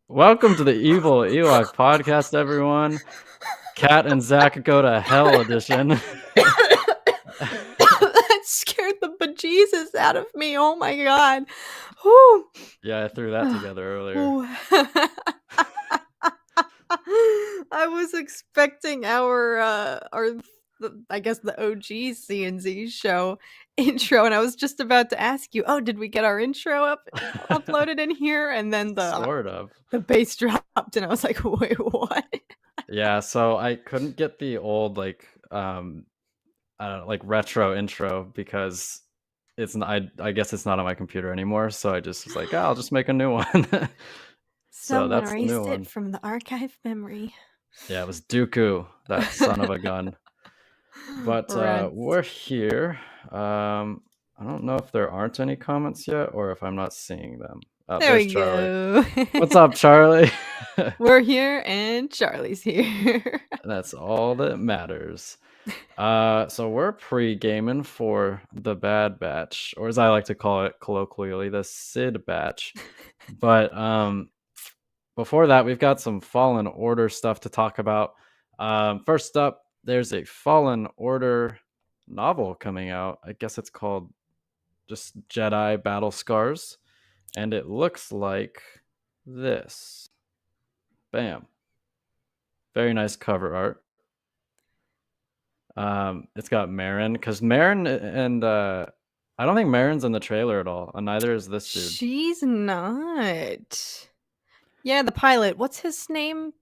Welcome to the Evil Ewok podcast, everyone. Cat and Zach go to hell edition. That scared the bejesus out of me. Oh my god. Whew. Yeah, I threw that together earlier. Ooh. I was expecting I guess the OG C&Z show intro, and I was just about to ask you, did we get our intro uploaded in here? And then the bass dropped, and I was like, wait, what? Yeah, so I couldn't get the old retro intro because it's not, I guess it's not on my computer anymore. So I just was like, I'll just make a new one. So Someone that's the new erased one it from the archive memory. Yeah, it was Dooku, that son of a gun. But we're here. I don't know if there aren't any comments yet or if I'm not seeing them. There we Charlie. go. What's up, Charlie? We're here and Charlie's here. That's all that matters. So we're pre-gaming for the Bad Batch, or as I like to call it colloquially, the Sid Batch. But before that, we've got some Fallen Order stuff to talk about. First up, there's a Fallen Order novel coming out. I guess it's called just Jedi Battle Scars, and it looks like this. Bam. Very nice cover art. It's got Marin, because Marin and I don't think Marin's in the trailer at all, and neither is this dude. She's not. Yeah, the pilot. What's his name?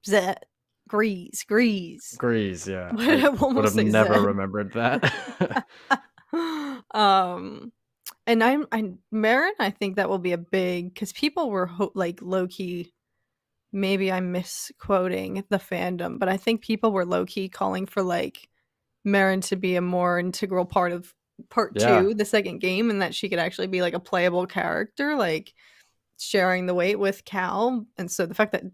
Grease. Grease, yeah. I would have never remembered that. And I'm Marin. I think that will be a big, because people were low key. Maybe I'm misquoting the fandom, but I think people were low key calling for Marin to be a more integral part of part 2, the second game, and that she could actually be a playable character, sharing the weight with Cal. And so the fact that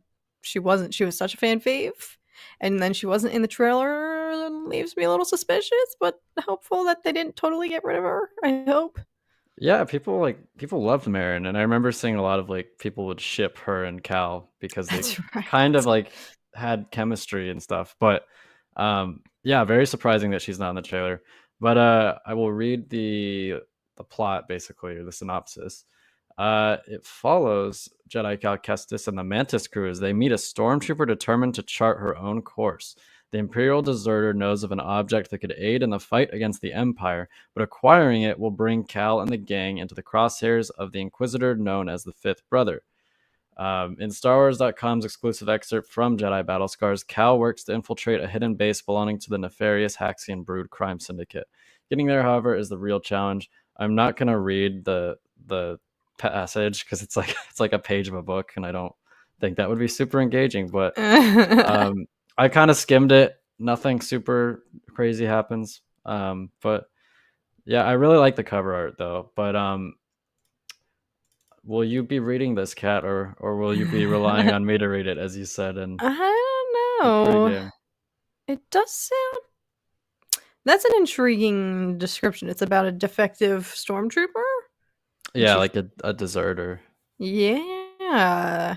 she was such a fan fave, and then she wasn't in the trailer leaves me a little suspicious, but hopeful that they didn't totally get rid of her. I hope. Yeah, people loved Marin, and I remember seeing a lot of people would ship her and Cal because they kind of had chemistry and stuff. But yeah, very surprising that she's not in the trailer. But I will read the plot basically, or the synopsis. It follows Jedi Cal Kestis and the Mantis crew as they meet a stormtrooper determined to chart her own course. The Imperial deserter knows of an object that could aid in the fight against the Empire, but acquiring it will bring Cal and the gang into the crosshairs of the Inquisitor known as the Fifth Brother. In StarWars.com's exclusive excerpt from Jedi Battle Scars, Cal works to infiltrate a hidden base belonging to the nefarious Haxian Brood crime syndicate. Getting there, however, is the real challenge. I'm not going to read the passage because it's like a page of a book, and I don't think that would be super engaging, but I kind of skimmed it. Nothing super crazy happens. But yeah, I really like the cover art though. But will you be reading this, Kat, or will you be relying on me to read it, as you said? And I don't know. It does sound. That's an intriguing description. It's about a defective stormtrooper. Yeah, like a deserter. Yeah.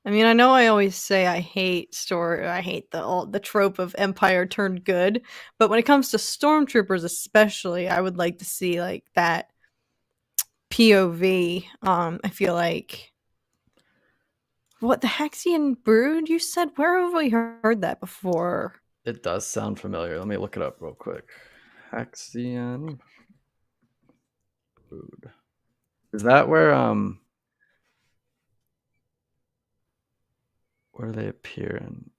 I mean, I know I always say I hate the trope of Empire turned good, but when it comes to stormtroopers especially, I would like to see that POV. I feel like what the Haxian Brood you said? Where have we heard that before? It does sound familiar. Let me look it up real quick. Haxian Brood. Is that where do they appear in?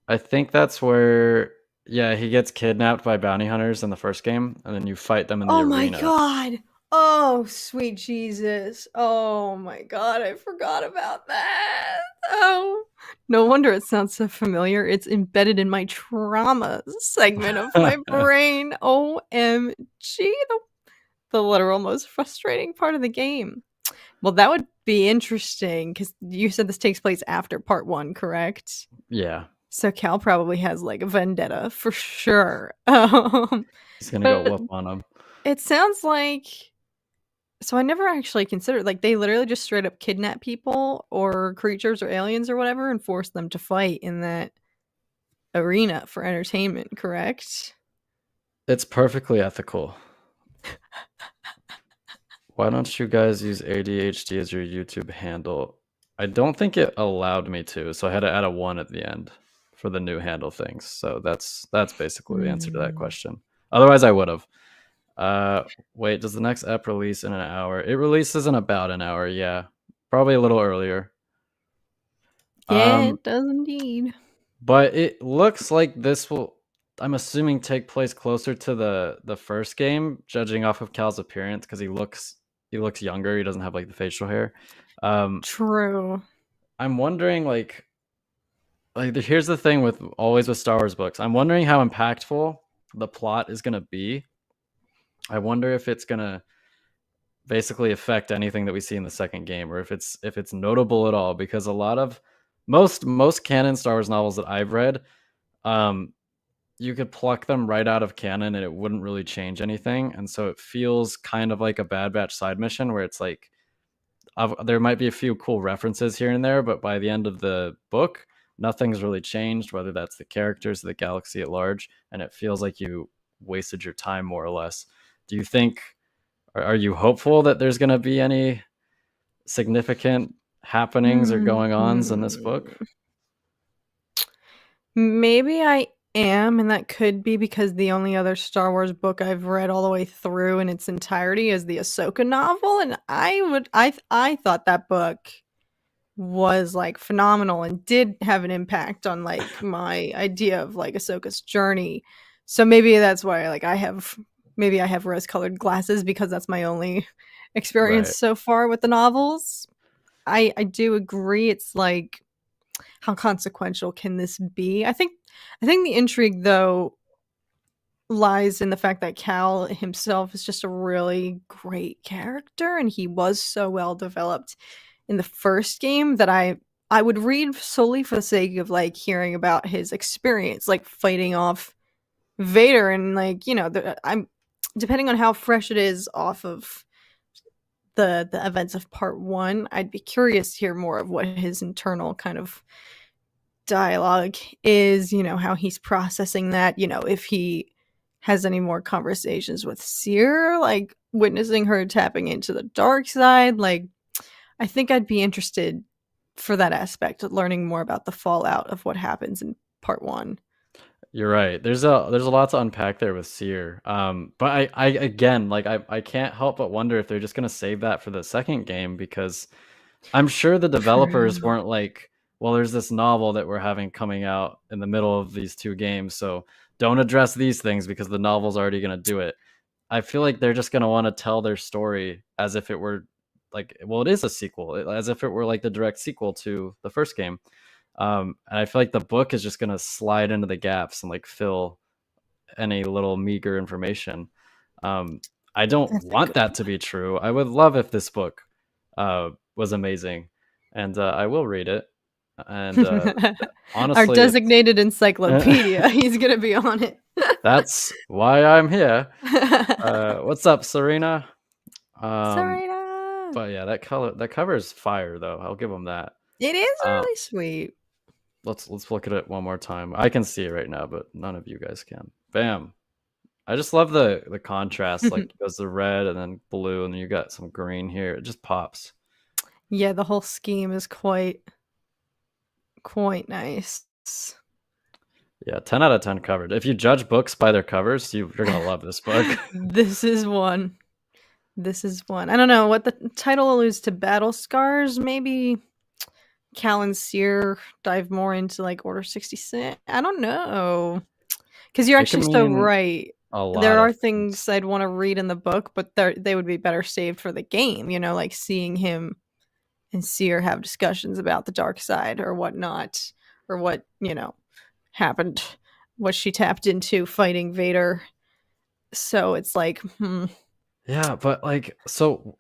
I think that's where, yeah, he gets kidnapped by bounty hunters in the first game, and then you fight them in the arena. Oh my god! Oh, sweet Jesus. Oh my god, I forgot about that. Oh, no wonder it sounds so familiar. It's embedded in my trauma segment of my brain. OMG, the literal most frustrating part of the game. Well, that would be interesting, because you said this takes place after part 1, correct? Yeah. So Cal probably has a vendetta for sure. He's gonna go whoop on him. It sounds like So I never actually considered, like, they literally just straight up kidnap people or creatures or aliens or whatever and force them to fight in that arena for entertainment, correct? It's perfectly ethical. Why don't you guys use ADHD as your YouTube handle? I don't think it allowed me to, so I had to add a 1 at the end for the new handle things. So that's basically the answer to that question. Otherwise, I would have. Wait, does the next ep release in an hour? It releases in about an hour, yeah. Probably a little earlier. Yeah, it does indeed. But it looks like this will, I'm assuming, take place closer to the first game, judging off of Cal's appearance, because he looks younger. He doesn't have like the facial hair. True. I'm wondering like here's the thing with Star Wars books. I'm wondering how impactful the plot is gonna be. I wonder if it's gonna basically affect anything that we see in the second game, or if it's notable at all. Because a lot of most canon Star Wars novels that I've read, you could pluck them right out of canon and it wouldn't really change anything. And so it feels kind of like a Bad Batch side mission where it's like there might be a few cool references here and there, but by the end of the book, nothing's really changed, whether that's the characters, the galaxy at large, and it feels like you wasted your time more or less. Do you think, are you hopeful that there's going to be any significant happenings or going ons in this book? Maybe I am, and that could be because the only other Star Wars book I've read all the way through in its entirety is the Ahsoka novel, and I thought that book was like phenomenal and did have an impact on like my idea of like Ahsoka's journey. So maybe that's why like I have rose-colored glasses, because that's my only experience so far with the novels. I do agree, it's like, how consequential can this be? I think the intrigue though lies in the fact that Cal himself is just a really great character, and he was so well developed in the first game that I would read solely for the sake of like hearing about his experience, like fighting off Vader, and like, you know, I'm depending on how fresh it is off of the events of part 1, I'd be curious to hear more of what his internal kind of dialogue is, you know, how he's processing that, you know, if he has any more conversations with Seer, like witnessing her tapping into the dark side. Like, I think I'd be interested for that aspect of learning more about the fallout of what happens in part 1. You're right. There's a lot to unpack there with Seer. But I again, like I can't help but wonder if they're just gonna save that for the second game, because I'm sure the developers weren't like, well, there's this novel that we're having coming out in the middle of these two games, so don't address these things because the novel's already gonna do it. I feel like they're just gonna want to tell their story as if it were like, well, it is a sequel, as if it were like the direct sequel to the first game. And I feel like the book is just gonna slide into the gaps and like fill any little meager information. I don't want that to be true. I would love if this book was amazing, and I will read it. And honestly, our designated encyclopedia, he's gonna be on it. That's why I'm here. What's up, Serena? Serena. But yeah, that cover is fire, though. I'll give them that. It is really sweet. Let's look at it one more time. I can see it right now, but none of you guys can. Bam. I just love the contrast. Like, it goes the red and then blue, and then you got some green here. It just pops. Yeah, the whole scheme is quite nice. Yeah, 10 out of 10 covered. If you judge books by their covers, you're gonna love this book. This is one. I don't know what the title alludes to. Battle scars, maybe. Cal and Seer dive more into like Order 66. I don't know, because you're actually so right. There are things I'd want to read in the book, but they would be better saved for the game. You know, like seeing him and Seer have discussions about the dark side or whatnot, or what, you know, happened, what she tapped into fighting Vader. So it's like, Yeah, but like, so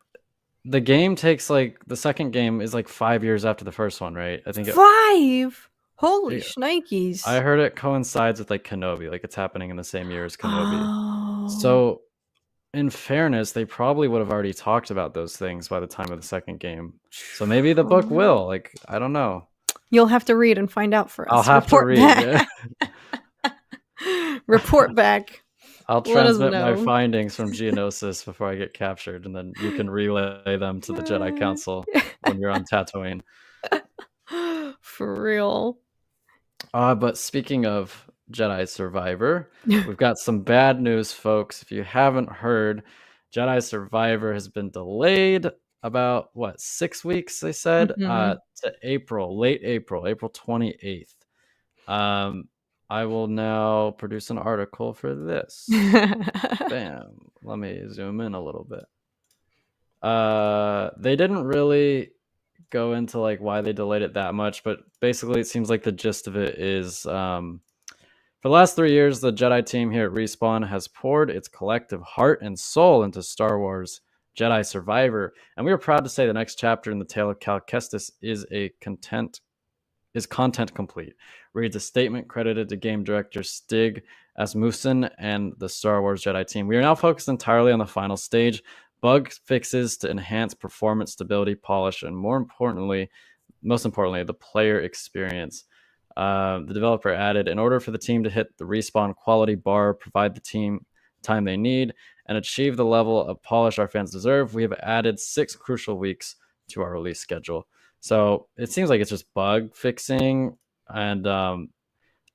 the game takes like, the second game is like 5 years after the first one, right? I think 5. Holy shnikes! I heard it coincides with like Kenobi, like it's happening in the same year as Kenobi. So in fairness, they probably would have already talked about those things by the time of the second game. So maybe the book will. Like, I don't know. You'll have to read and find out for us. I'll have to read. Yeah. Report back. I'll transmit my findings from Geonosis before I get captured, and then you can relay them to the Jedi Council when you're on Tatooine. For real. But speaking of Jedi Survivor, we've got some bad news, folks. If you haven't heard, Jedi Survivor has been delayed about 6 weeks, they said, to late April 28th. I will now produce an article for this. Bam. Let me zoom in a little bit. They didn't really go into like why they delayed it that much, but basically it seems like the gist of it is for the last 3 years, the Jedi team here at Respawn has poured its collective heart and soul into Star Wars Jedi Survivor, and we are proud to say the next chapter in the tale of Cal Kestis is content complete. Reads a statement credited to game director Stig Asmussen and the Star Wars Jedi team. We are now focused entirely on the final stage, bug fixes to enhance performance, stability, polish, and most importantly, the player experience. The developer added, in order for the team to hit the Respawn quality bar, provide the team time they need, and achieve the level of polish our fans deserve, we have added 6 crucial weeks to our release schedule. So it seems like it's just bug fixing, and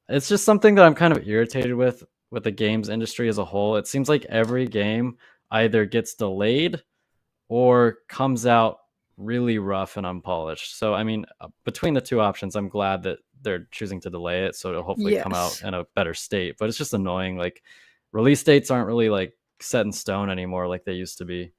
it's just something that I'm kind of irritated with the games industry as a whole. It seems like every game either gets delayed or comes out really rough and unpolished. So I mean, between the two options, I'm glad that they're choosing to delay it, so it'll hopefully come out in a better state. But it's just annoying. Like, release dates aren't really like set in stone anymore like they used to be.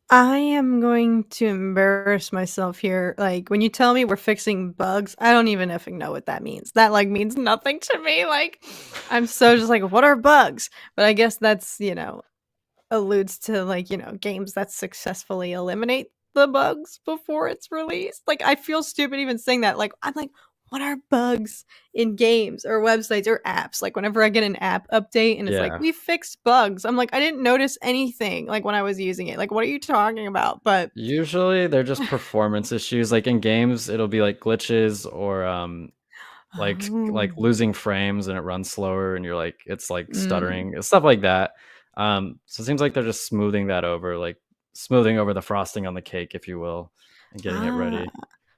I am going to embarrass myself here. Like, when you tell me we're fixing bugs, I don't even effing know what that means. That like means nothing to me. Like, I'm so just like, what are bugs? But I guess that's, alludes to like, games that successfully eliminate the bugs before it's released. Like, I feel stupid even saying that. Like, I'm like, what are bugs in games or websites or apps? Like, whenever I get an app update and it's like, we fixed bugs, I'm like, I didn't notice anything like when I was using it. Like, what are you talking about? But usually they're just performance issues. Like in games, it'll be like glitches or like losing frames and it runs slower and you're like, it's like stuttering, stuff like that. So it seems like they're just smoothing that over, like smoothing over the frosting on the cake, if you will, and getting it ready.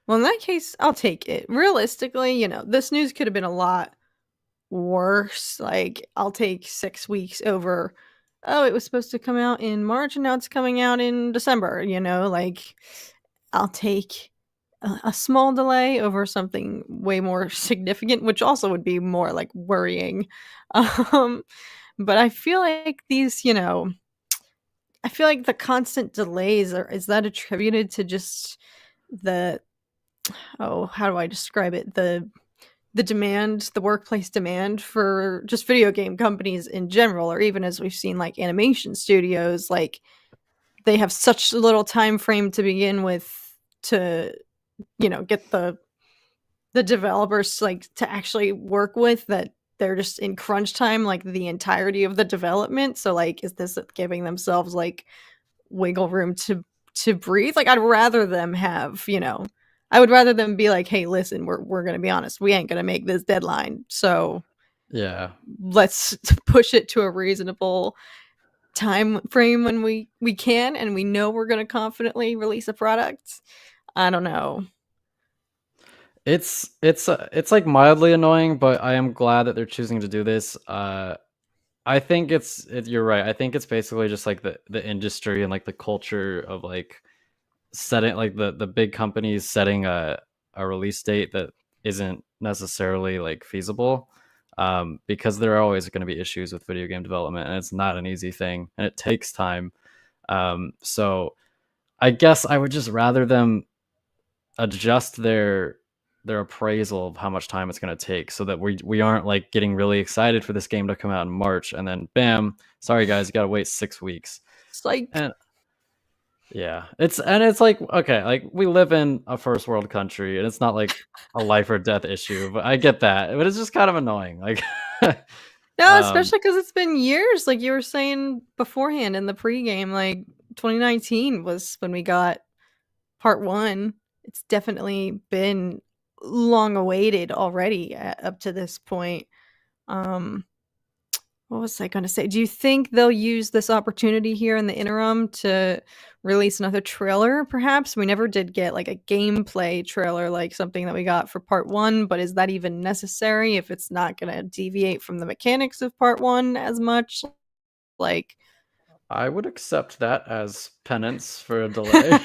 Well, in that case, I'll take it. Realistically, this news could have been a lot worse. Like, I'll take 6 weeks over, oh, it was supposed to come out in March and now it's coming out in December, like, I'll take a small delay over something way more significant, which also would be more like worrying. But I feel like these, I feel like the constant delays is that attributed to just the how do I describe it? The demand, the workplace demand for just video game companies in general, or even as we've seen like animation studios, like they have such little time frame to begin with to, get the developers like to actually work with, that they're just in crunch time like the entirety of the development. So like, is this giving themselves like wiggle room to breathe? Like, I'd rather them have, I would rather them be like, hey, listen, we're going to be honest. We ain't going to make this deadline. So yeah, let's push it to a reasonable time frame when we can, and we know we're going to confidently release a product. I don't know. It's like mildly annoying, but I am glad that they're choosing to do this. I think you're right. I think it's basically just like the industry and like the culture of like setting like the big companies setting a release date that isn't necessarily like feasible, because there are always going to be issues with video game development and it's not an easy thing and it takes time. So I guess I would just rather them adjust their appraisal of how much time it's going to take so that we aren't like getting really excited for this game to come out in March and then bam, sorry guys, you got to wait 6 weeks. It's like, and yeah, it's like, okay, like we live in a first world country and it's not like a life or death issue, but I get that, but it's just kind of annoying. Like No, especially because it's been years, like you were saying beforehand in the pregame, like 2019 was when we got part 1. It's definitely been long awaited already up to this point. What was I gonna say? Do you think they'll use this opportunity here in the interim to release another trailer, perhaps? We never did get, like, a gameplay trailer, like something that we got for part 1, but is that even necessary if it's not gonna deviate from the mechanics of part 1 as much? Like I would accept that as penance for a delay.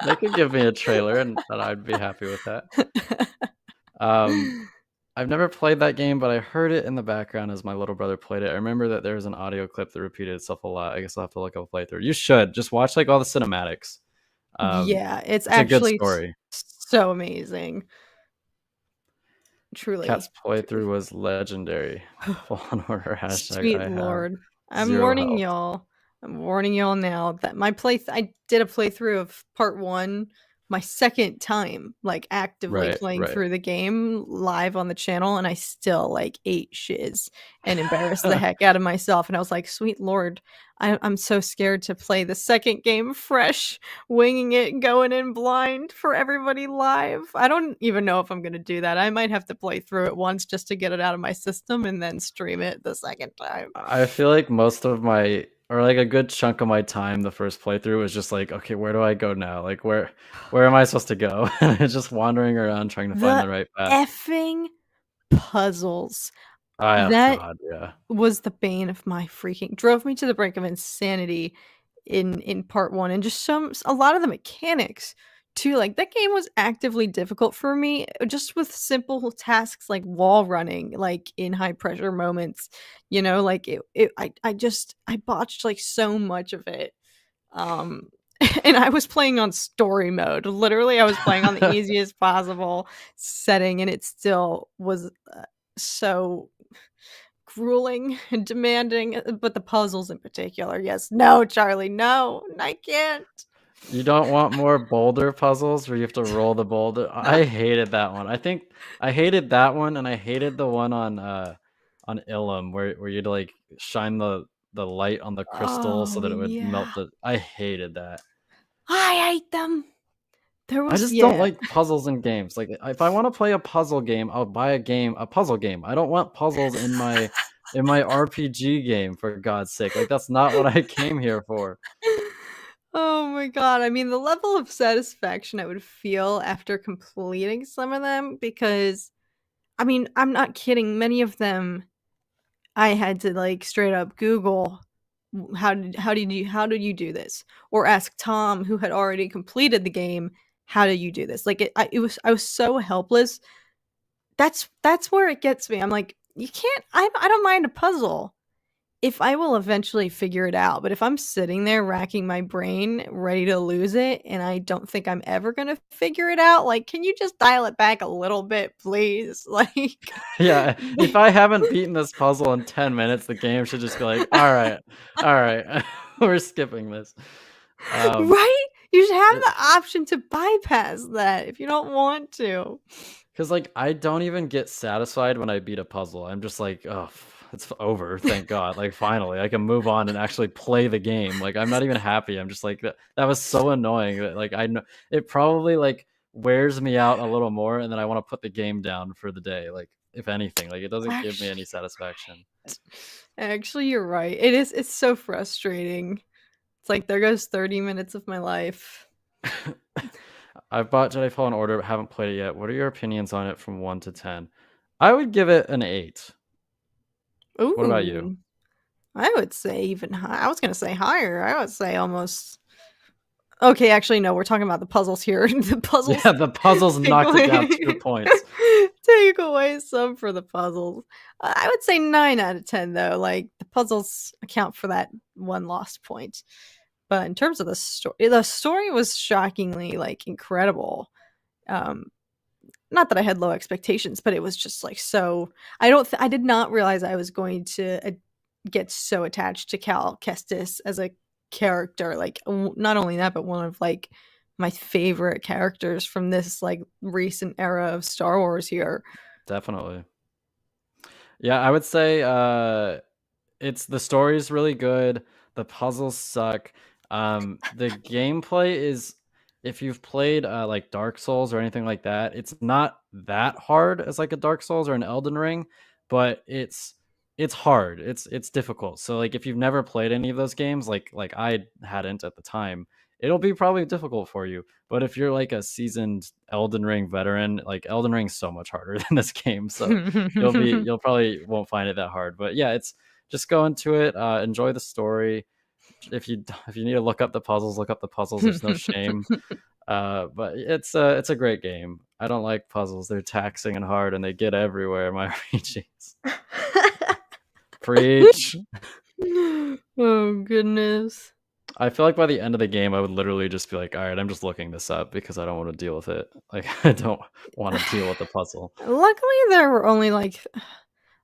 They could give me a trailer and I'd be happy with that. Um, I've never played that game, but I heard it in the background as my little brother played it. I remember that there was an audio clip that repeated itself a lot. I guess I'll have to look up a playthrough. You should just watch like all the cinematics. Yeah, it's It's a good actually story. so amazing. Truly, Cat's playthrough was legendary. Fallen Order hashtag Sweet I have lord. I'm 0 warning health. y'all. I'm warning y'all now that I did a playthrough of part 1, my second time, like, actively Right, playing right. through the game live on the channel, and I still, like, ate shiz and embarrassed the heck out of myself, and I was like, "Sweet lord, I'm so scared to play the second game fresh, winging it, going in blind for everybody live." I don't even know if I'm gonna do that. I might have to play through it once just to get it out of my system and then stream it the second time. I feel like most of my or like a good chunk of my time the first playthrough was just like, "Okay, where do I go now? Like, where am I supposed to go?" And just wandering around trying to find The the right path. effing puzzles. Oh That god, yeah. was the bane of my freaking drove me to the brink of insanity in part 1, and just a lot of the mechanics too, like, that game was actively difficult for me, just with simple tasks like wall running, like, in high pressure moments, like, I botched, like, so much of it, um, and I was playing on story mode, literally, I was playing on the easiest possible setting, and it still was, so grueling and demanding, but the puzzles in particular, yes. No, Charlie, no, I can't. You don't want more boulder puzzles where you have to roll the boulder? I hated that one. I think I hated that one, and I hated the one on Ilum where you'd, like, shine the light on the crystal so Oh, that it would melt yeah. the I hated that. I hate them. There I was just don't yeah. like puzzles in games. Like, if I wanna play a puzzle game, I'll buy a puzzle game. I don't want puzzles in my RPG game, for God's sake. Like, that's not what I came here for. Oh my god, I mean, the level of satisfaction I would feel after completing some of them because, I mean, I'm not kidding, many of them I had to, like, straight up Google, how did you do this?" Or ask Tom, who had already completed the game, "How did you do this?" Like, I was so helpless. That's where it gets me. I'm like, "You can't I don't mind a puzzle if I will eventually figure it out, but if I'm sitting there racking my brain, ready to lose it, and I don't think I'm ever gonna figure it out, like, can you just dial it back a little bit, please?" Like Yeah, if I haven't beaten this puzzle in 10 minutes, the game should just be like, alright, we're skipping this." Um, Right? You should have it the option to bypass that if you don't want to. 'Cause, like, I don't even get satisfied when I beat a puzzle. I'm just like, "Oh, it's over, thank God." Like, finally, I can move on and actually play the game. Like, I'm not even happy. I'm just like, that was so annoying that, like, I know it probably, like, wears me out a little more, and then I wanna put the game down for the day, like, if anything. Like, it doesn't give me any Actually satisfaction. actually, you're right. It's so frustrating. It's like, there goes 30 minutes of my life. I've bought Jedi Fallen Order, but haven't played it yet. What are your opinions on it from 1 to 10? I would give it an 8. What about you? Ooh, I would say even high I was gonna say higher. I would say almost okay, actually, no, we're talking about the puzzles here. The puzzles Yeah, the puzzles take knocked it down away 2 points. take away some for the puzzles. I would say 9 out of 10, though, like, the puzzles account for that 1 lost point. But in terms of the story was shockingly, like, incredible. Um, Not that I had low expectations, but it was just, like, so I did not realize I was going to, get so attached to Cal Kestis as a character, like, not only that, but one of, like, my favorite characters from this, like, recent era of Star Wars here. Definitely. Yeah, I would say it's the story's really good. The puzzles suck. The gameplay is, if you've played like Dark Souls or anything like that, it's not that hard as like a Dark Souls or an Elden Ring, but it's hard. It's difficult. So like if you've never played any of those games, like I hadn't at the time, it'll be probably difficult for you. But if you're like a seasoned Elden Ring veteran, like Elden Ring's so much harder than this game, so you'll probably won't find it that hard. But yeah, it's just go into it, enjoy the story. If you need to look up the puzzles, look up the puzzles. There's no shame. But it's a great game. I don't like puzzles. They're taxing and hard, and they get everywhere. My RPGs. Preach. Oh goodness. I feel like by the end of the game, I would literally just be like, all right, I'm just looking this up because I don't want to deal with it. Like, I don't want to deal with the puzzle. Luckily, there were only like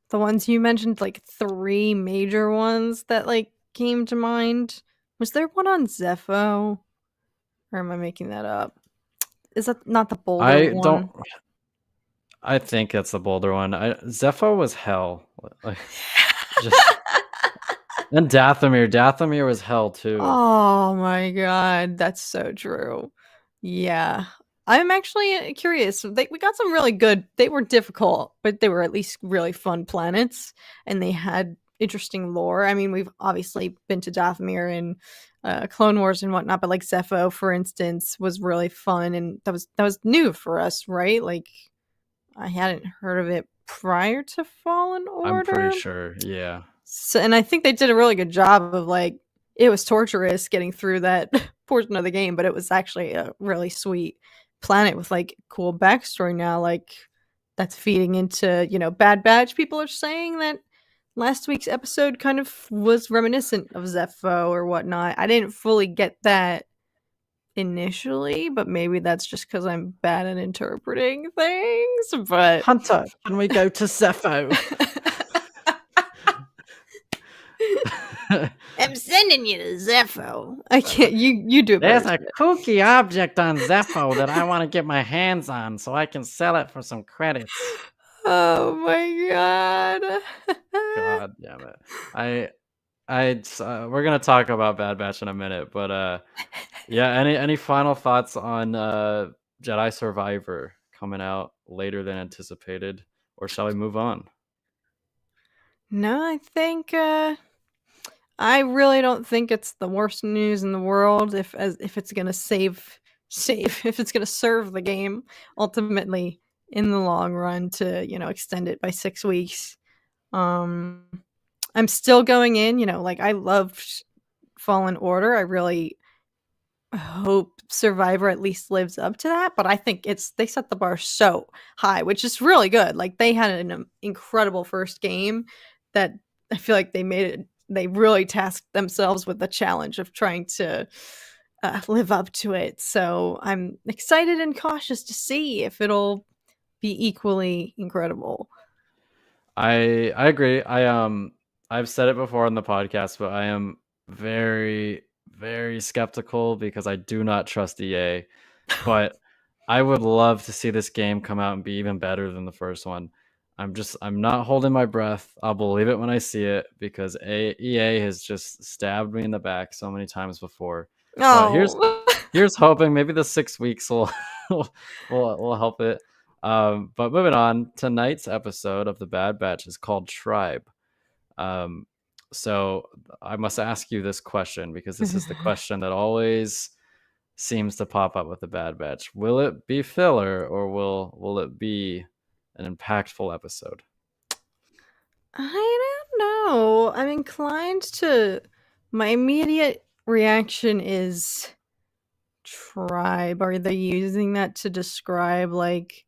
the ones you mentioned, like 3 major ones that like came to mind. Was there one on Zepho? Or am I making that up? Is that not the Boulder I one? don't. I think that's the Boulder one. Zepho was hell. Like, just and Dathomir was hell too. Oh my god, that's so true. Yeah. I'm actually curious. We got some really good. They were difficult, but they were at least really fun planets, and they had interesting lore. I mean, we've obviously been to Dathomir and Clone Wars and whatnot, but like Zepho, for instance, was really fun, and that was new for us, right? Like, I hadn't heard of it prior to Fallen Order. I'm pretty sure, yeah. So, and I think they did a really good job of like, it was torturous getting through that portion of the game, but it was actually a really sweet planet with like cool backstory now. Like, that's feeding into, Bad Batch. People are saying that last week's episode kind of was reminiscent of Zepho or whatnot. I didn't fully get that initially, but maybe that's just because I'm bad at interpreting things. But Hunter, can we go to Zepho? I'm sending you to Zepho. I can't. You do it. There's a kooky object on Zepho that I want to get my hands on so I can sell it for some credits. Oh my god. God damn it. We're gonna talk about Bad Batch in a minute, but yeah. Any final thoughts on Jedi Survivor coming out later than anticipated, or shall we move on? No, I think I really don't think it's the worst news in the world if it's gonna if it's gonna serve the game ultimately in the long run to extend it by 6 weeks. I'm still going in, like I loved Fallen Order. I really hope Survivor at least lives up to that, but I think they set the bar so high, which is really good. Like, they had an incredible first game that I feel like they really tasked themselves with the challenge of trying to live up to it. So I'm excited and cautious to see if it'll be equally incredible. I agree. I've said it before on the podcast, but I am very, very skeptical because I do not trust EA. But I would love to see this game come out and be even better than the first one. I'm not holding my breath. I'll believe it when I see it because EA has just stabbed me in the back so many times before. But here's hoping maybe the 6 weeks will will help it. But moving on, tonight's episode of the Bad Batch is called Tribe. So I must ask you this question because this is the question that always seems to pop up with the Bad Batch. Will it be filler or will it be an impactful episode? I don't know. I'm inclined to. My immediate reaction is tribe. Are they using that to describe like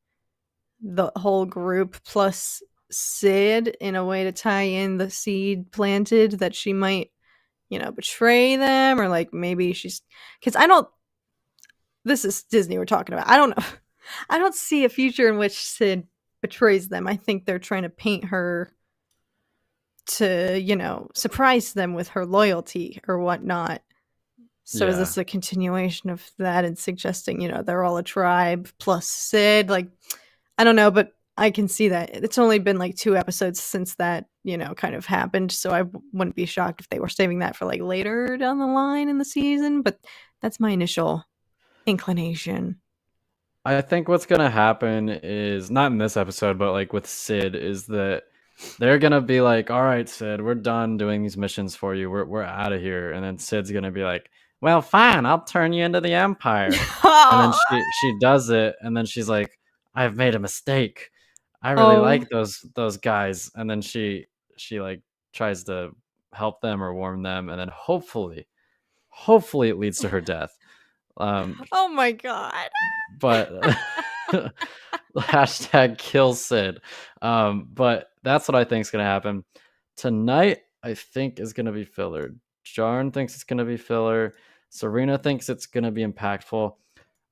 the whole group plus Sid in a way to tie in the seed planted that she might, betray them, or like maybe she's, because this is Disney we're talking about. I don't know. I don't see a future in which Sid betrays them. I think they're trying to paint her to, surprise them with her loyalty or whatnot. So is this a continuation of that and suggesting, they're all a tribe plus Sid? Like, I don't know, but I can see that. It's only been like 2 episodes since that, kind of happened, so I wouldn't be shocked if they were saving that for like later down the line in the season, but that's my initial inclination. I think what's gonna happen is not in this episode, but like with Sid, is that they're gonna be like, "All right, Sid, we're done doing these missions for you. We're out of here." And then Sid's gonna be like, "Well, fine, I'll turn you into the Empire." And then she does it, and then she's like, "I've made a mistake. I really Oh. like those guys." And then she like tries to help them or warn them, and then hopefully it leads to her death. Oh my god. But hashtag kill Sid. But that's what I think is gonna happen tonight. I think is gonna be filler. Jarn thinks it's gonna be filler. Serena thinks it's gonna be impactful.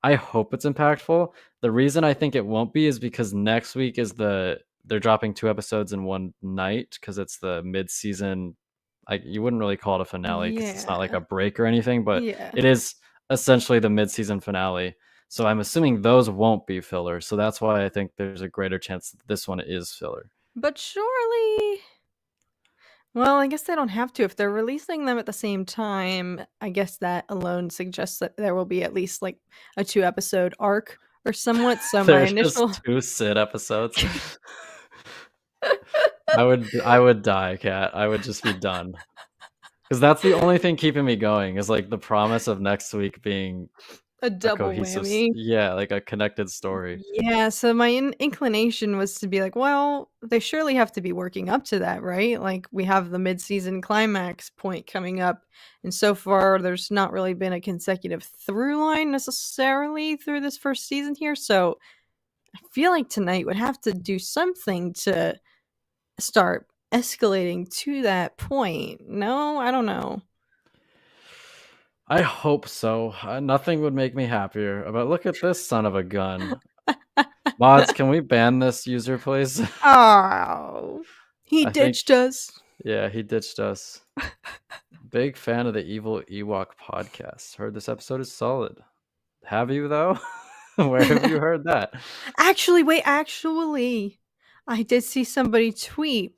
I hope it's impactful. The reason I think it won't be is because next week is they're dropping 2 episodes in one night because it's the mid-season. Like, you wouldn't really call it a finale because it's not like a Yeah. break or anything, but Yeah. it is essentially the mid-season finale. So I'm assuming those won't be filler. So that's why I think there's a greater chance that this one is filler. But surely, well, I guess they don't have to. If they're releasing them at the same time, I guess that alone suggests that there will be at least like a 2-episode arc or somewhat. So my There's just initial 2 Sid episodes. I would die, Kat. I would just be done. Because that's the only thing keeping me going is like the promise of next week being a a double cohesive, whammy. yeah, like a connected story. Yeah, so my inclination was to be like, well, they surely have to be working up to that, right? Like we have the mid-season climax point coming up, and so far there's not really been a consecutive through line necessarily through this first season here. So I feel like tonight would have to do something to start escalating to that point. No, I don't know. I hope so. Nothing would make me happier. But look at this son of a gun. Mods, can we ban this user, please? Oh, he I think, ditched us. yeah, he ditched us. Big fan of the Evil Ewok podcast. Heard this episode is solid. Have you, though? Where have you heard that? Actually, wait, I did see somebody tweet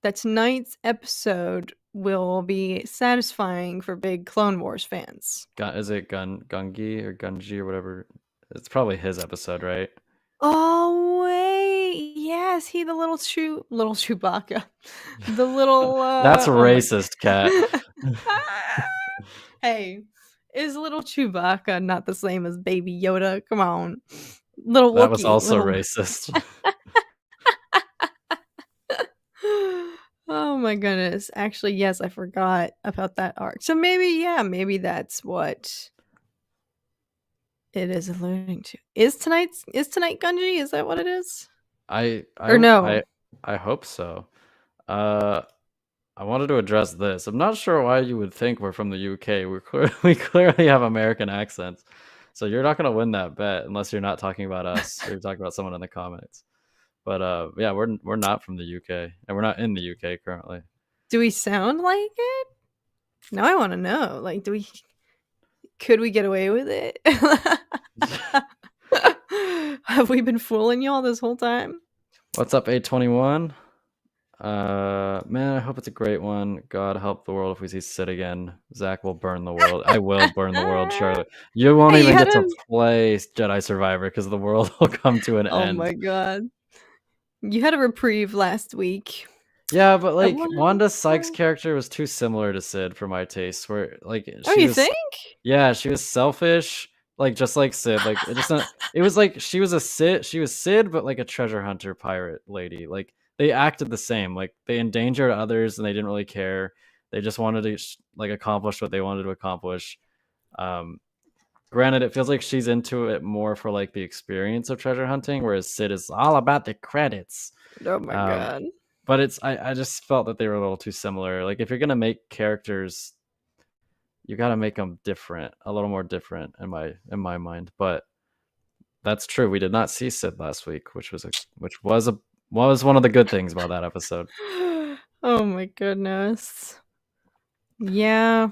that tonight's episode will be satisfying for big Clone Wars fans. Is it Gungi or Gunji or whatever? It's probably his episode, right? Oh wait, yes, he the little Chewbacca, the little. That's Oh my. racist, Cat. Hey, is little Chewbacca not the same as Baby Yoda? Come on, little That was Wookiee, also little. racist. Oh my goodness. Actually, yes, I forgot about that arc. So maybe that's what it is alluding to. Is tonight Gunji? Is that what it is? Or no? I hope so. I wanted to address this. I'm not sure why you would think we're from the UK. We clearly have American accents. So you're not gonna win that bet unless you're not talking about us or you're talking about someone in the comments. But yeah, we're not from the UK and we're not in the UK currently. Do we sound like it? Now I want to know. Like, could we get away with it? Have we been fooling y'all this whole time? What's up, 821? Man, I hope it's a great one. God help the world if we see Sid again. Zach will burn the world. I will burn the world, Charlotte. You won't even get to play Jedi Survivor because the world will come to an end. Oh my god. You had a reprieve last week. Yeah, but like Wanda Sykes' character was too similar to Sid for my taste. Where like you think? Yeah, she was selfish, like just like Sid. Like it was like she was Sid, but like a treasure hunter pirate lady. Like they acted the same. Like they endangered others and they didn't really care. They just wanted to like accomplish what they wanted to accomplish. Granted, it feels like she's into it more for like the experience of treasure hunting, whereas Sid is all about the credits. Oh my god. But I just felt that they were a little too similar. Like if you're gonna make characters, you got to make them different, a little more different in my mind. But that's true. We did not see Sid last week, which was one of the good things about that episode. Oh my goodness. Yeah.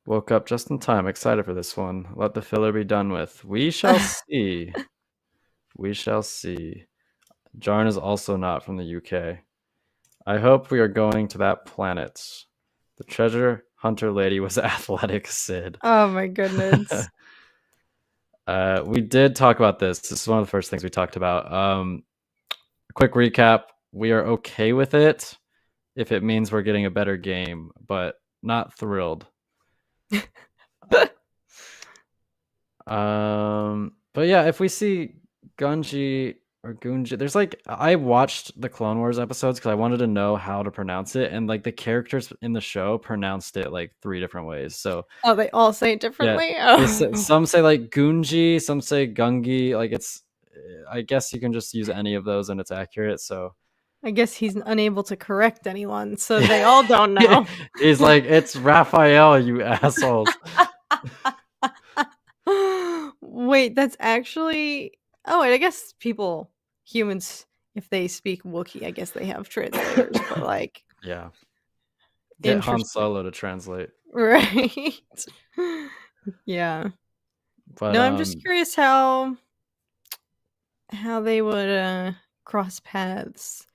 Woke up just in time. Excited for this one. Let the filler be done with. We shall see. We shall see. Jarn is also not from the UK. I hope we are going to that planet. The treasure hunter lady was athletic Sid. Oh my goodness. We did talk about this. This is one of the first things we talked about. Quick recap. We are okay with it if it means we're getting a better game, but not thrilled. But yeah, if we see Gunji or Gunji, there's like, I watched the Clone Wars episodes because I wanted to know how to pronounce it, and like the characters in the show pronounced it like 3 different ways. So they all say it differently. yeah, some say like Gunji, some say Gungi. Like it's, I guess you can just use any of those and it's accurate. So I guess he's unable to correct anyone, so they all don't know. He's like, it's Raphael, you assholes. Wait, that's actually... Oh, wait, I guess humans, if they speak Wookiee, I guess they have translators, but like... Yeah. Get Han Solo to translate. Right. Yeah. But, no, I'm just curious how they would cross paths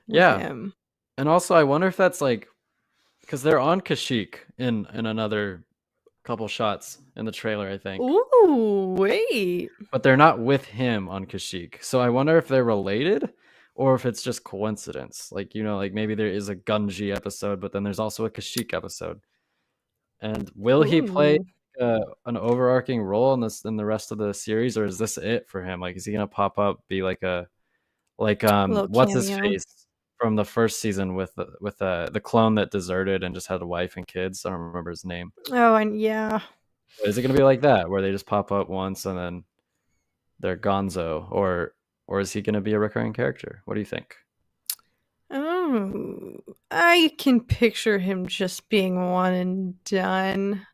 with him. And also, I wonder if that's like... Because they're on Kashyyyk in another couple shots in the trailer, I think. Ooh, wait. But they're not with him on Kashyyyk. So I wonder if they're related or if it's just coincidence. Like, you know, like maybe there is a Gunji episode, but then there's also a Kashyyyk episode. And will he play an overarching role in the rest of the series, or is this it for him? Like, is he gonna pop up, be like what's cameo. His face from the first season with the clone that deserted and just had a wife and kids? I don't remember his name. Oh, and yeah. Is it gonna be like that, where they just pop up once and then they're gonzo, or is he gonna be a recurring character? What do you think? Oh, I can picture him just being one and done.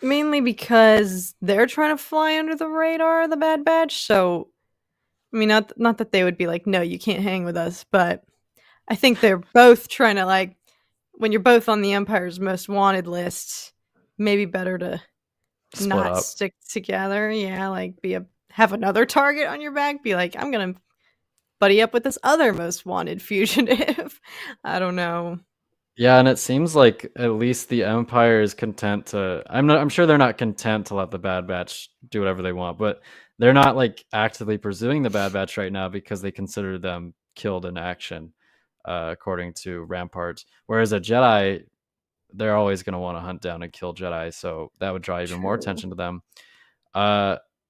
Mainly because they're trying to fly under the radar of the Bad Batch. So, I mean, not that they would be like, no, you can't hang with us, but I think they're both trying to, like, when you're both on the Empire's most wanted list, maybe better to not stick together. Yeah, like have another target on your back. Be like, I'm gonna buddy up with this other most wanted fugitive. I don't know. Yeah, and it seems like at least the Empire is content to... I'm sure they're not content to let the Bad Batch do whatever they want, but they're not like actively pursuing the Bad Batch right now because they consider them killed in action, according to Rampart. Whereas a Jedi, they're always going to want to hunt down and kill Jedi, so that would draw even more attention to them.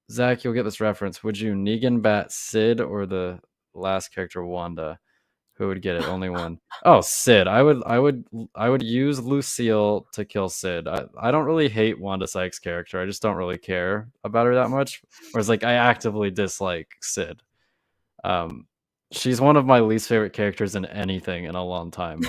Zach, you'll get this reference. Would you Negan bat Sid or the last character Wanda? Who would get it? Only one. Oh, Sid. I would use Lucille to kill Sid. I don't really hate Wanda Sykes' character. I just don't really care about her that much. Whereas like I actively dislike Sid. She's one of my least favorite characters in anything in a long time.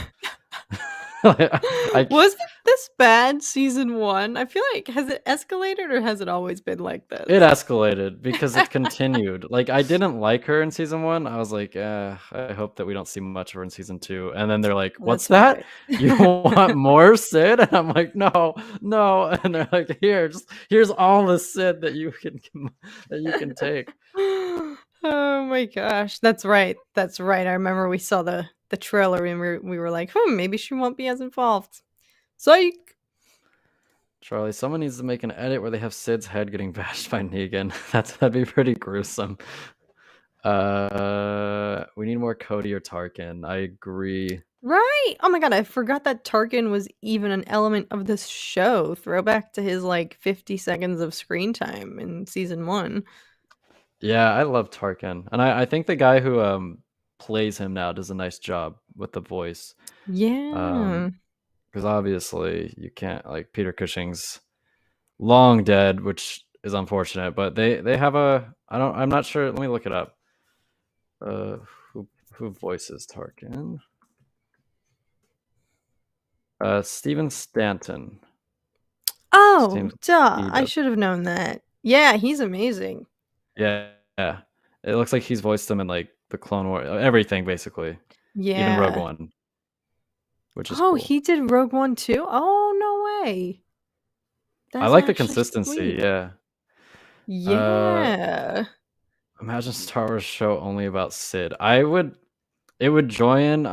Was it this bad season 1? I feel like, has it escalated or has it always been like this? It escalated because it continued. Like, I didn't like her in season 1. I was like, I hope that we don't see much of her in season 2. And then they're like, what's that? Right. You want more Sid? And I'm like, no. And they're like, here's all the Sid that you can take. Oh my gosh, that's right. I remember we saw the trailer and we were like, maybe she won't be as involved. Psych. Charlie, someone needs to make an edit where they have Sid's head getting bashed by Negan. That'd be pretty gruesome. We need more Cody or Tarkin. I agree. Right. Oh my god, I forgot that Tarkin was even an element of this show. Throwback to his like 50 seconds of screen time in season 1. Yeah, I love Tarkin. And I think the guy who plays him now does a nice job with the voice. Yeah. Because obviously you can't, like, Peter Cushing's long dead, which is unfortunate, but they have I'm not sure. Let me look it up. Who voices Tarkin? Steven Stanton. Oh, duh. I should have known that. Yeah, he's amazing. Yeah. It looks like he's voiced them in like the Clone Wars, everything basically. Yeah. Even Rogue One. Which is cool. He did Rogue One too? Oh, no way. I like the consistency, yeah. Yeah. Imagine Star Wars show only about Sid. It would join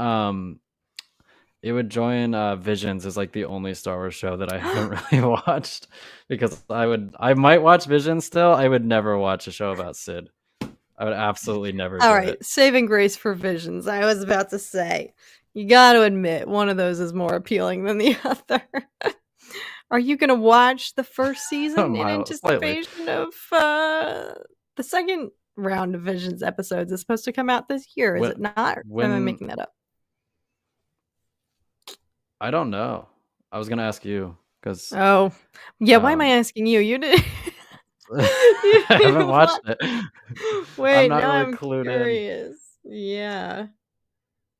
Visions is like the only Star Wars show that I haven't really watched, because I might watch Visions still. I would never watch a show about Sid. I would absolutely never All do right, it. saving grace for Visions. I was about to say, you got to admit one of those is more appealing than the other. Are you going to watch the first season in Slightly. anticipation of the second round of Visions episodes? Is supposed to come out this year, is it not? Or am I making that up? I don't know. I was gonna ask you because. Oh, yeah. Why am I asking you? You did. I haven't watched it. Wait, I'm not now really I'm clued curious. Yeah.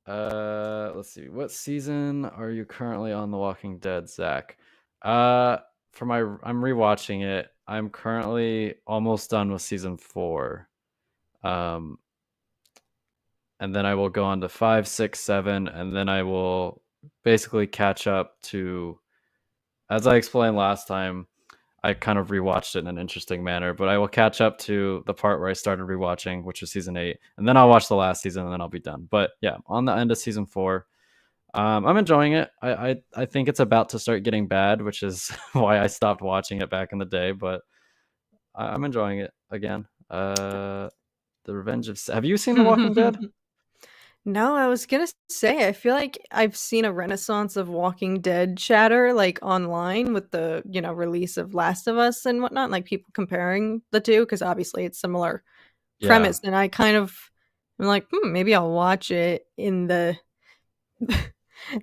Let's see. What season are you currently on The Walking Dead, Zach? I'm rewatching it. I'm currently almost done with season 4. And then I will go on to 5, 6, 7, and then I will basically catch up to, as I explained last time, I kind of rewatched it in an interesting manner, but I will catch up to the part where I started rewatching, which is season 8, and then I'll watch the last season, and then I'll be done. But yeah, on the end of season 4, I'm enjoying it. I think it's about to start getting bad, which is why I stopped watching it back in the day. But I'm enjoying it again. The Revenge of. Have you seen The Walking Dead? No, I was gonna say, I feel like I've seen a renaissance of Walking Dead chatter, like, online with the, release of Last of Us and whatnot, like, people comparing the 2, because obviously it's similar Yeah. premise, and I kind of am like, maybe I'll watch it in the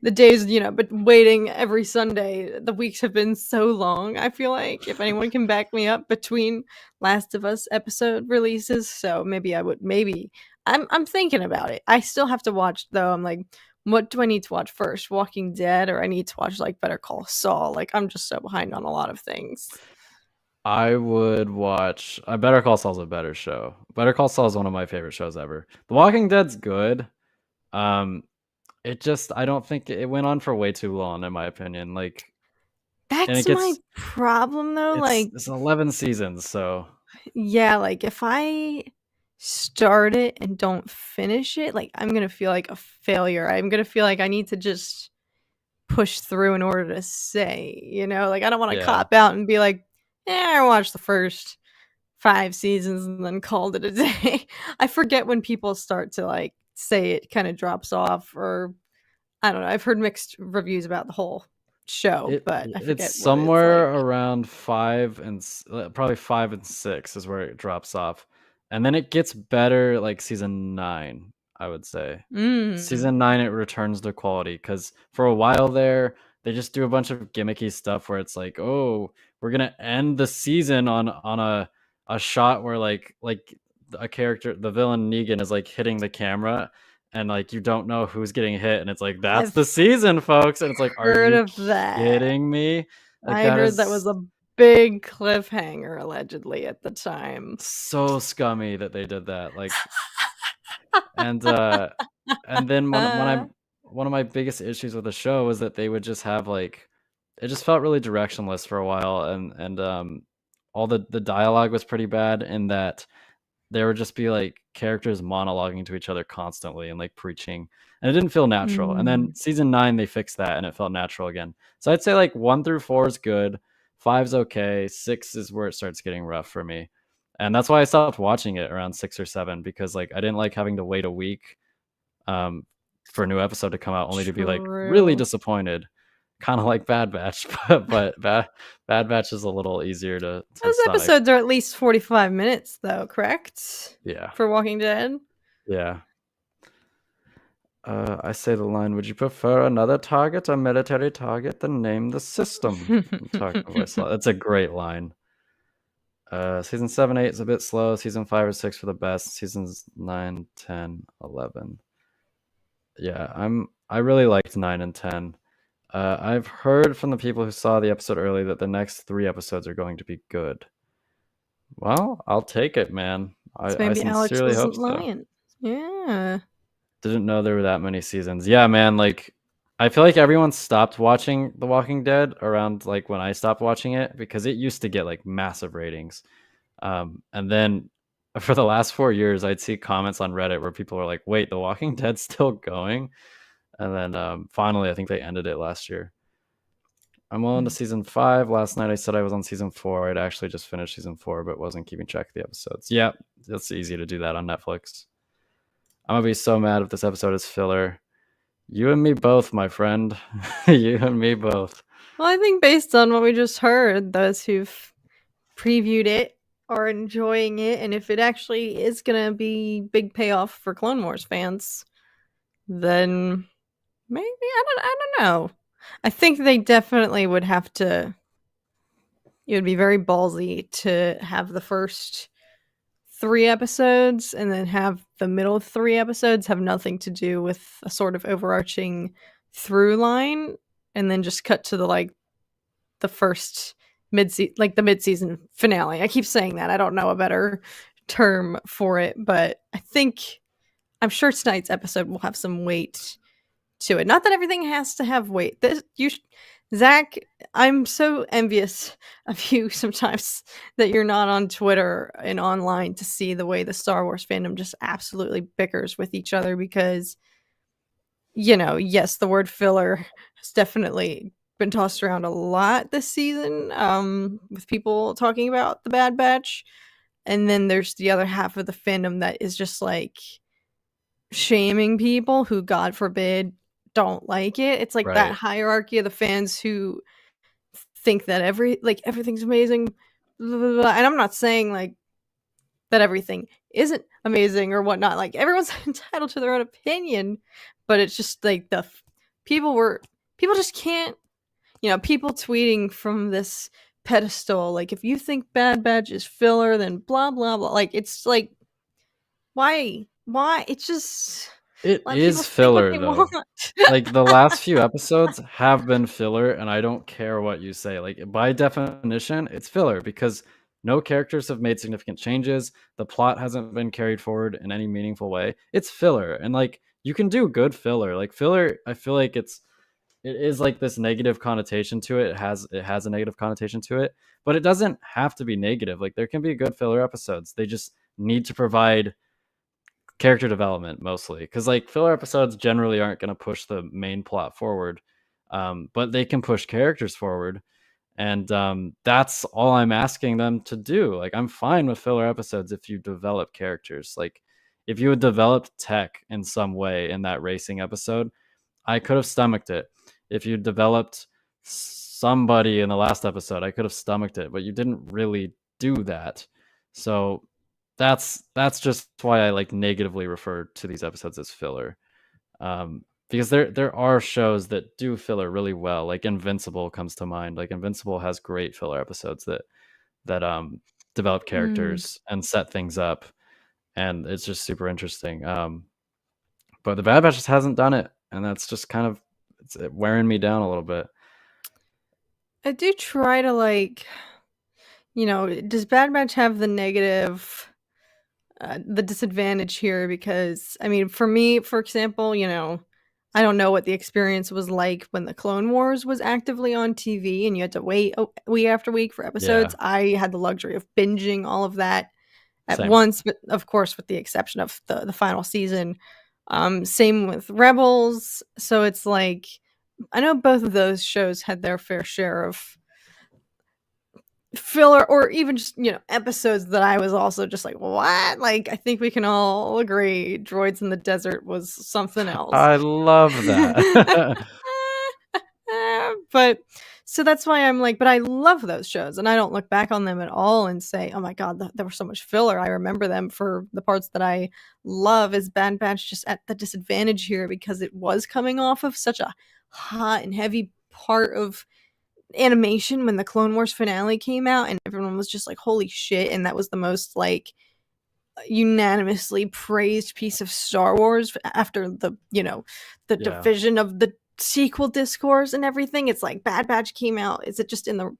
the days, but waiting every Sunday, the weeks have been so long. I feel like if anyone can back me up between Last of Us episode releases, so maybe I'm thinking about it. I still have to watch though. I'm like, what do I need to watch first? Walking Dead, or I need to watch like Better Call Saul? Like, I'm just so behind on a lot of things. I would watch. Better Call Saul's a better show. Better Call Saul is one of my favorite shows ever. The Walking Dead's good. It just, I don't think it went on for way too long, in my opinion. Like, and That's my problem though. Like, it's 11 seasons, so yeah, like if I start it and don't finish it, like I'm gonna feel like a failure. I'm gonna feel like I need to just push through in order to say, like I don't want to cop out and be like, I watched the first 5 seasons and then called it a day. I forget when people start to like say it kind of drops off, or I don't know. I've heard mixed reviews about the whole show, but I forget it's what it's somewhere like. around 5 and probably 5 and 6 is where it drops off, and then it gets better like season 9, I would say. Season 9 it returns to quality, because for a while there they just do a bunch of gimmicky stuff where it's like, oh, we're gonna end the season on a shot where like a character, the villain Negan, is like hitting the camera, and like you don't know who's getting hit, and it's like, that's the season, folks. And it's like, are Heard you of that. kidding me? Like, I that heard that was is a big cliffhanger allegedly at the time. so scummy that they did that. Like, and then one of my biggest issues with the show was that they would just have like, it just felt really directionless for a while, and all the dialogue was pretty bad, in that there would just be like characters monologuing to each other constantly and like preaching, and it didn't feel natural. And then season 9 they fixed that and it felt natural again. So I'd say like 1 through 4 is good, 5's okay, 6 is where it starts getting rough for me. And that's why I stopped watching it around 6 or 7, because like I didn't like having to wait a week for a new episode to come out, only to be like really True. disappointed, kind of like Bad Batch. But Bad Batch is a little easier to Those stomach. episodes are at least 45 minutes though, correct? Yeah. For Walking Dead? Yeah. I say the line, would you prefer another target, a military target, then name the system? Talking voice. That's a great line. Season 7, 8 is a bit slow. Season 5 or 6 for the best. Seasons 9, 10, 11. Yeah, I really liked 9 and 10. I've heard from the people who saw the episode early that the next 3 episodes are going to be good. Well, I'll take it, man. So I maybe Alex sincerely hope wasn't so. lying. Yeah. Didn't know there were that many seasons. Yeah, man, like I feel like everyone stopped watching The Walking Dead around like when I stopped watching it, because it used to get like massive ratings. And then for the last 4 years, I'd see comments on Reddit where people are like, "Wait, The Walking Dead's still going?" And then finally, I think they ended it last year. I'm well into season 5. Last night I said I was on season 4. I'd actually just finished season 4, but wasn't keeping track of the episodes. Yeah, it's easy to do that on Netflix. I'm gonna be so mad if this episode is filler. You and me both, my friend. You and me both. Well, I think based on what we just heard, those who've previewed it are enjoying it, and if it actually is gonna be big payoff for Clone Wars fans, then maybe I don't know. I think they definitely would have to. It would be very ballsy to have the first 3 episodes and then have the middle 3 episodes have nothing to do with a sort of overarching through line, and then just cut to the first mid-season finale. I keep saying that. I don't know a better term for it, but I'm sure tonight's episode will have some weight to it. Not that everything has to have weight. Zach, I'm so envious of you sometimes that you're not on Twitter and online to see the way the Star Wars fandom just absolutely bickers with each other because, yes, the word filler has definitely been tossed around a lot this season, with people talking about the Bad Batch. And then there's the other half of the fandom that is just like shaming people who, God forbid, don't like it. It's like that hierarchy of the fans who think that everything's amazing, blah, blah, blah. And I'm not saying like that everything isn't amazing or whatnot. Like everyone's entitled to their own opinion, but it's just like people just can't, people tweeting from this pedestal. Like if you think Bad Batch is filler, then blah blah blah. Like it's like why? It's just it is filler though. Like the last few episodes have been filler, and I don't care what you say. Like by definition, it's filler because no characters have made significant changes. The plot hasn't been carried forward in any meaningful way. It's filler, and like you can do good filler. Like filler, I feel like it is like this negative connotation to it. It has a negative connotation to it, but it doesn't have to be negative. Like there can be good filler episodes. They just need to provide character development mostly, because like filler episodes generally aren't going to push the main plot forward, but they can push characters forward, and that's all I'm asking them to do. Like I'm fine with filler episodes if you develop characters. Like if you had developed Tech in some way in that racing episode, I could have stomached it. If you developed somebody in the last episode, I could have stomached it, but you didn't really do that. So that's just why I like negatively refer to these episodes as filler, because there are shows that do filler really well. Like Invincible comes to mind. Like Invincible has great filler episodes that develop characters and set things up, and it's just super interesting. But the Bad Batch just hasn't done it, and that's just kind of it's wearing me down a little bit. I do try to does Bad Batch have the negative, the disadvantage here? Because I mean, for me, for example, I don't know what the experience was like when the Clone Wars was actively on TV and you had to wait week after week for episodes. Yeah. I had the luxury of binging all of that at Same. once, but of course, with the exception of the final season. Same with Rebels. So it's like, I know both of those shows had their fair share of filler, or even just episodes that I was also just like, what? Like I think we can all agree Droids in the Desert was something else. I love that. But so that's why I'm like, but I love those shows and I don't look back on them at all and say, oh my god, there was so much filler. I remember them for the parts that I love. Is Bad Batch just at the disadvantage here because it was coming off of such a hot and heavy part of animation when the Clone Wars finale came out and everyone was just like, holy shit, and that was the most like unanimously praised piece of Star Wars after the division of the sequel discourse and everything. It's like Bad Batch came out. Is it just in the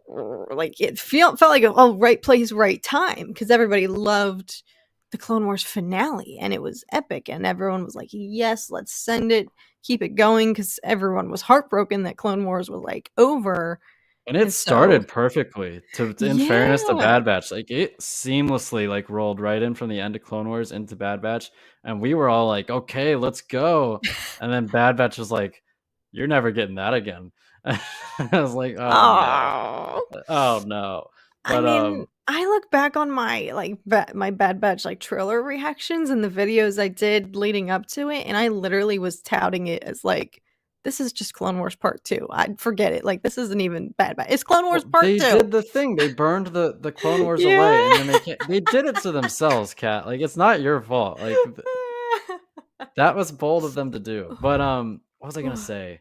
like it felt like a right place, right time, because everybody loved the Clone Wars finale and it was epic and everyone was like, yes, let's send it, keep it going, because everyone was heartbroken that Clone Wars was like over. And it And so started perfectly. In fairness to yeah. Bad Batch, like, it seamlessly, like, rolled right in from the end of Clone Wars into Bad Batch, and we were all like, "Okay, let's go." And then Bad Batch was like, "You're never getting that again." I was like, "Oh, no. Oh. Oh, no." I But, mean, I look back on my, like, my Bad Batch, like, trailer reactions and the videos I did leading up to it, and I literally was touting it as, like, "This is just Clone Wars Part 2. I forget it, like, this isn't even Bad Batch. It's Clone Wars well, Part they 2." did the thing, they burned the Clone Wars Yeah. away, and then they did it to themselves, Cat, like, it's not your fault, like, that was bold of them to do. But, what was I gonna say?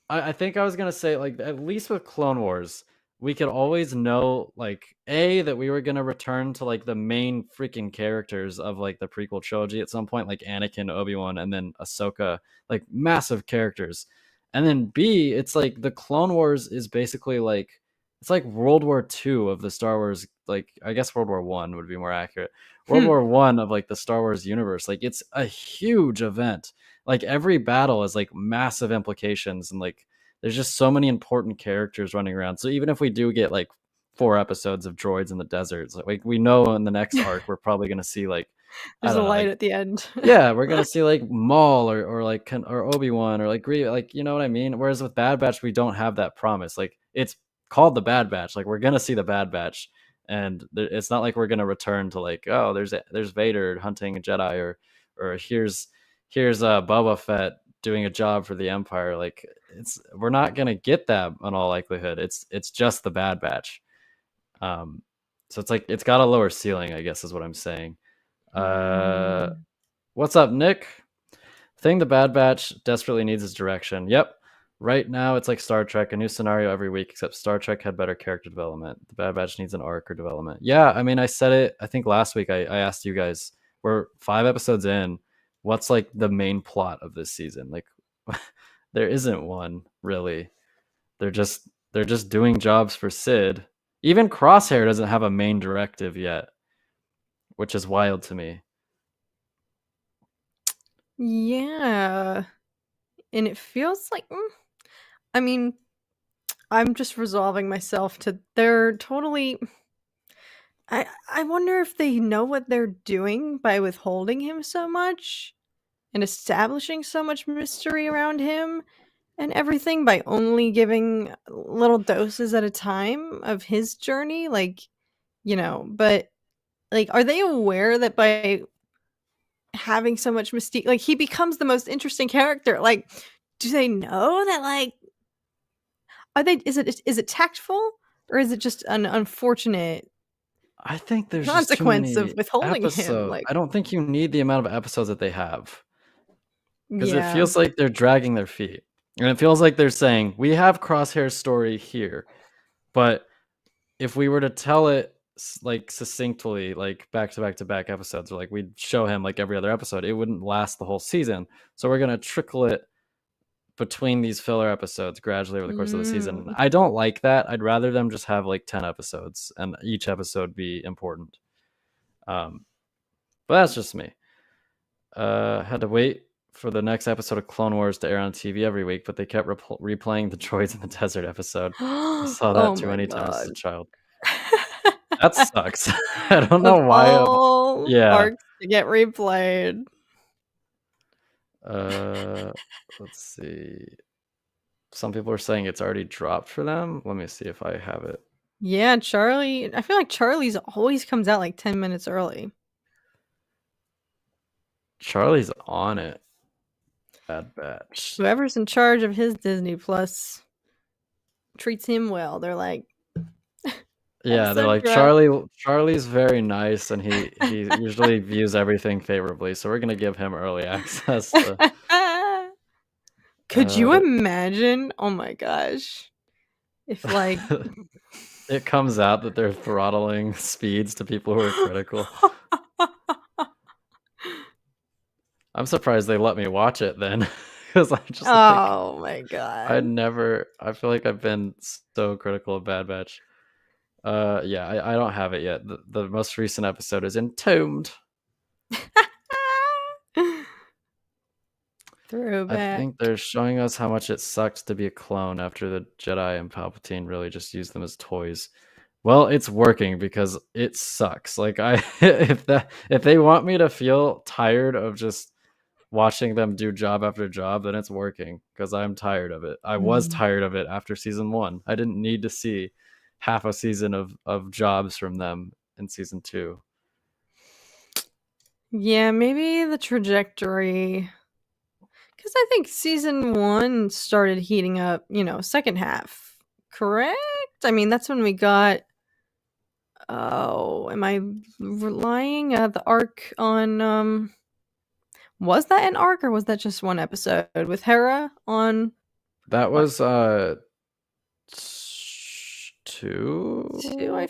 I think I was gonna say, like, at least with Clone Wars, we could always know, like, A, that we were gonna return to, like, the main freaking characters of, like, the prequel trilogy at some point, like Anakin, Obi-Wan, and then Ahsoka, like, massive characters. And then B, it's like the Clone Wars is basically like it's like World War II of the Star Wars, like, I guess World War One would be more accurate. World Hmm. War One of, like, the Star Wars universe, like, it's a huge event. Like, every battle has, like, massive implications, and, like, there's just so many important characters running around. So even if we do get, like, 4 episodes of droids in the deserts, like, we know in the next arc, we're probably gonna see, like, I There's a don't know, light like, at the end. yeah, we're gonna see, like, Maul or like, or Obi-Wan or, like, like, you know what I mean? Whereas with Bad Batch, we don't have that promise. Like, it's called the Bad Batch, like, we're gonna see the Bad Batch, and it's not like we're gonna return to, like, "Oh, there's Vader hunting a Jedi," or "Here's, Boba Fett doing a job for the Empire." Like, we're not gonna get that in all likelihood. It's just the Bad Batch. Um, so it's like it's got a lower ceiling, I guess is what I'm saying. Uh Mm. What's up, Nick? Thing the Bad Batch desperately needs is direction. Yep. Right now, it's like Star Trek, a new scenario every week, except Star Trek had better character development. The Bad Batch needs an arc or development. Yeah, I mean, I said it, I think last week, I asked you guys, we're 5 episodes in. What's like the main plot of this season? Like, there isn't one, really. They're just doing jobs for Sid. Even Crosshair doesn't have a main directive yet, which is wild to me. Yeah. And it feels like I mean, I'm just resolving myself to they're totally I wonder if they know what they're doing by withholding him so much and establishing so much mystery around him and everything by only giving little doses at a time of his journey, like, but, like, are they aware that by having so much mystique like, he becomes the most interesting character, like, do they know that, like are they is it tactful, or is it just an unfortunate I think there's just too consequence of many withholding him, episodes. like I don't think you need the amount of episodes that they have, because it yeah. feels like they're dragging their feet. And it feels like they're saying, "We have Crosshair's story here, but if we were to tell it like succinctly, like back to back to back episodes, or like we'd show him like every other episode, it wouldn't last the whole season. So we're gonna trickle it between these filler episodes gradually over the course of the season." Mm. I don't like that. I'd rather them just have like 10 episodes and each episode be important. Um, but that's just me. Had to wait for the next episode of Clone Wars to air on TV every week, but they kept replaying the droids in the desert episode. I saw that Oh too my many times as god. a child. That sucks. I don't Of know why. all Yeah. arcs to get replayed. Uh, let's see. Some people are saying it's already dropped for them. Let me see if I have it. Yeah, Charlie I feel like Charlie's always comes out, like, 10 minutes early. Charlie's on it. Bad Batch. Whoever's in charge of his Disney Plus treats him well. They're like, Yeah, they're "Episode like drop." Charlie's very nice and he usually views everything favorably, so we're gonna give him early access to Could you uh imagine? Oh my gosh. If, like it comes out that they're throttling speeds to people who are critical. I'm surprised they let me watch it then, because I'm just like, Oh my god. I feel like I've been so critical of Bad Batch. Yeah, I don't have it yet. The most recent episode is Entombed. Throwback. I think they're showing us how much it sucked to be a clone after the Jedi and Palpatine really just used them as toys. Well, it's working because it sucks. Like if they want me to feel tired of just watching them do job after job, then it's working because I'm tired of it. I was tired of it after season 1. I didn't need to see half a season of jobs from them in season 2. Yeah, maybe the trajectory, because I think season 1 started heating up, second half, correct? I mean, that's when we got, am I lying? The arc on, was that an arc or was that just one episode with Hera on? That was 2,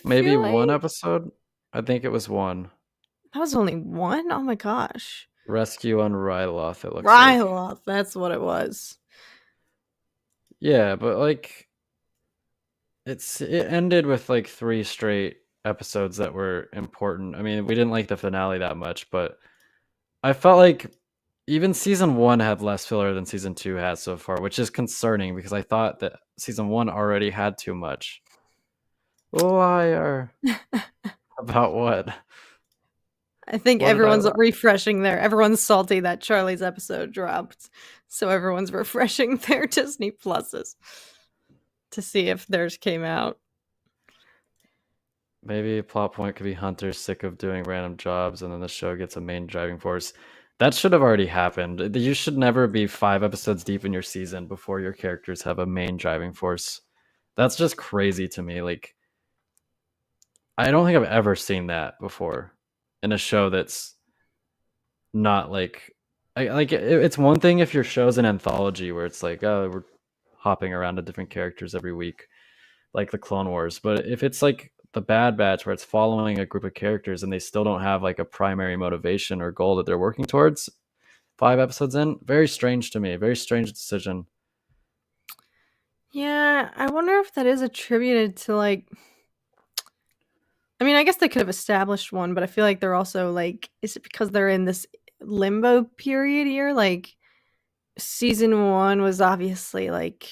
maybe one episode. I think it was 1. That was only 1? Oh my gosh. Rescue on Ryloth, it looks like. Ryloth, that's what it was. Yeah, but like it ended with like 3 straight episodes that were important. I mean, we didn't like the finale that much, but I felt like even season 1 had less filler than season 2 has so far, which is concerning because I thought that season 1 already had too much. Liar. About what? I think everyone's refreshing everyone's salty that Charlie's episode dropped. So everyone's refreshing their Disney Pluses to see if theirs came out. Maybe a plot point could be Hunter's sick of doing random jobs and then the show gets a main driving force. That should have already happened. You should never be 5 episodes deep in your season before your characters have a main driving force. That's just crazy to me. Like, I don't think I've ever seen that before in a show that's not like it's one thing if your show's an anthology where it's like, oh, we're hopping around to different characters every week, like the Clone Wars. But if it's like the Bad Batch where it's following a group of characters and they still don't have like a primary motivation or goal that they're working towards 5 episodes in, very strange to me. Very strange decision. Yeah, I wonder if that is attributed to like, I mean, I guess they could have established one, but I feel like they're also like, is it because they're in this limbo period here? Like season 1 was obviously like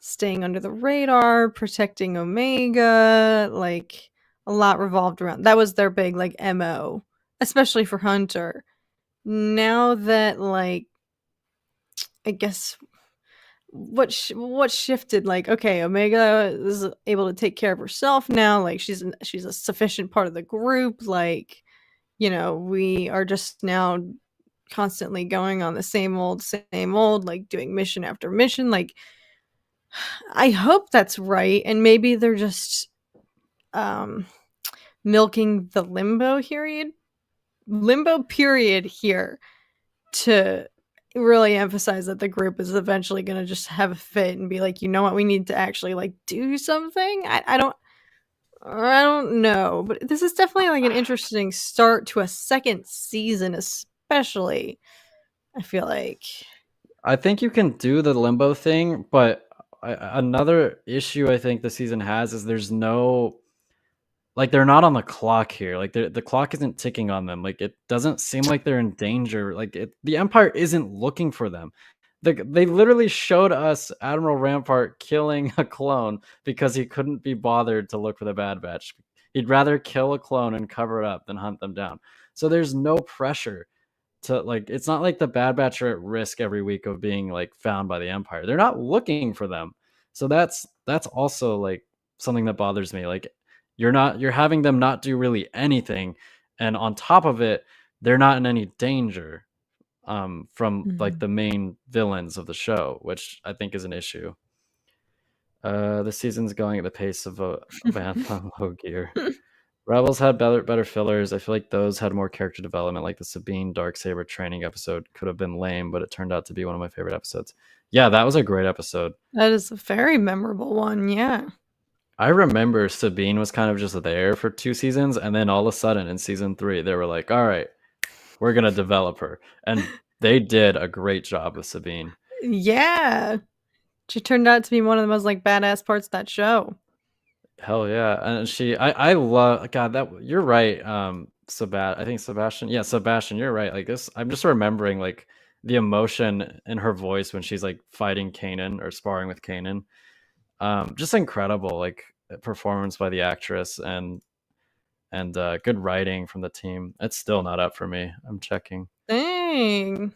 staying under the radar, protecting Omega, like a lot revolved around. That was their big like MO, especially for Hunter. Now that like, I guess what shifted, like, okay, Omega is able to take care of herself now, like she's a sufficient part of the group, like, we are just now constantly going on the same old, like doing mission after mission. Like, I hope that's right, and maybe they're just milking the limbo period here to really emphasize that the group is eventually going to just have a fit and be like, you know what, we need to actually like do something. I don't know, but this is definitely like an interesting start to a second season, especially. I feel like I think you can do the limbo thing, but another issue I think the season has is there's no, like, they're not on the clock here. Like the clock isn't ticking on them. Like, it doesn't seem like they're in danger. Like the Empire isn't looking for them. They literally showed us Admiral Rampart killing a clone because he couldn't be bothered to look for the Bad Batch. He'd rather kill a clone and cover it up than hunt them down. So there's no pressure to, like, it's not like the Bad Batch are at risk every week of being like found by the Empire. They're not looking for them. So that's also like something that bothers me. Like, you're having them not do really anything, and on top of it, they're not in any danger from like the main villains of the show, which I think is an issue. The season's going at the pace of a Vanth on low gear. Rebels had better fillers. I feel like those had more character development, like the Sabine Darksaber training episode could have been lame, but it turned out to be one of my favorite episodes. Yeah, that was a great episode. That is a very memorable one, yeah. I remember Sabine was kind of just there for 2 seasons, and then all of a sudden in season 3, they were like, all right, we're going to develop her. And they did a great job with Sabine. Yeah. She turned out to be one of the most like badass parts of that show. Hell yeah. And I love, God, that, you're right. I think Sebastian. Yeah, Sebastian, you're right. Like this, I'm just remembering like the emotion in her voice when she's like fighting Kanan or sparring with Kanan. Just incredible, like performance by the actress and good writing from the team. It's still not up for me. I'm checking. Dang.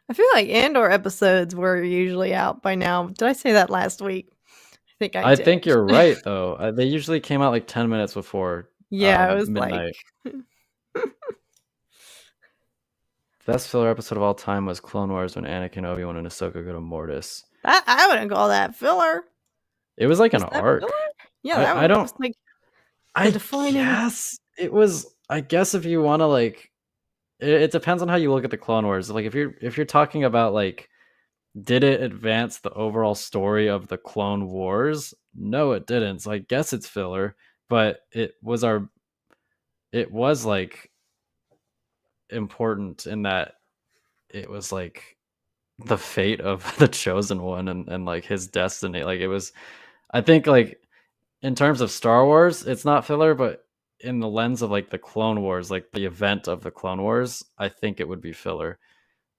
I feel like Andor episodes were usually out by now. Did I say that last week? I think I I did. think you're right, though. They usually came out like 10 minutes before Yeah, it was midnight. like Best filler episode of all time was Clone Wars when Anakin, Obi-Wan, and Ahsoka go to Mortis. I wouldn't call that filler. It was like Was an that arc. filler? Yeah, I don't. was like the I defining. guess it was. I guess if you want to like, it depends on how you look at the Clone Wars. Like if you're talking about like, did it advance the overall story of the Clone Wars? No, it didn't. So I guess it's filler, but it was like important in that it was like the fate of the chosen one and like his destiny. Like it was, I think, like in terms of Star Wars, it's not filler, but in the lens of like the Clone Wars, like the event of the Clone Wars, I think it would be filler.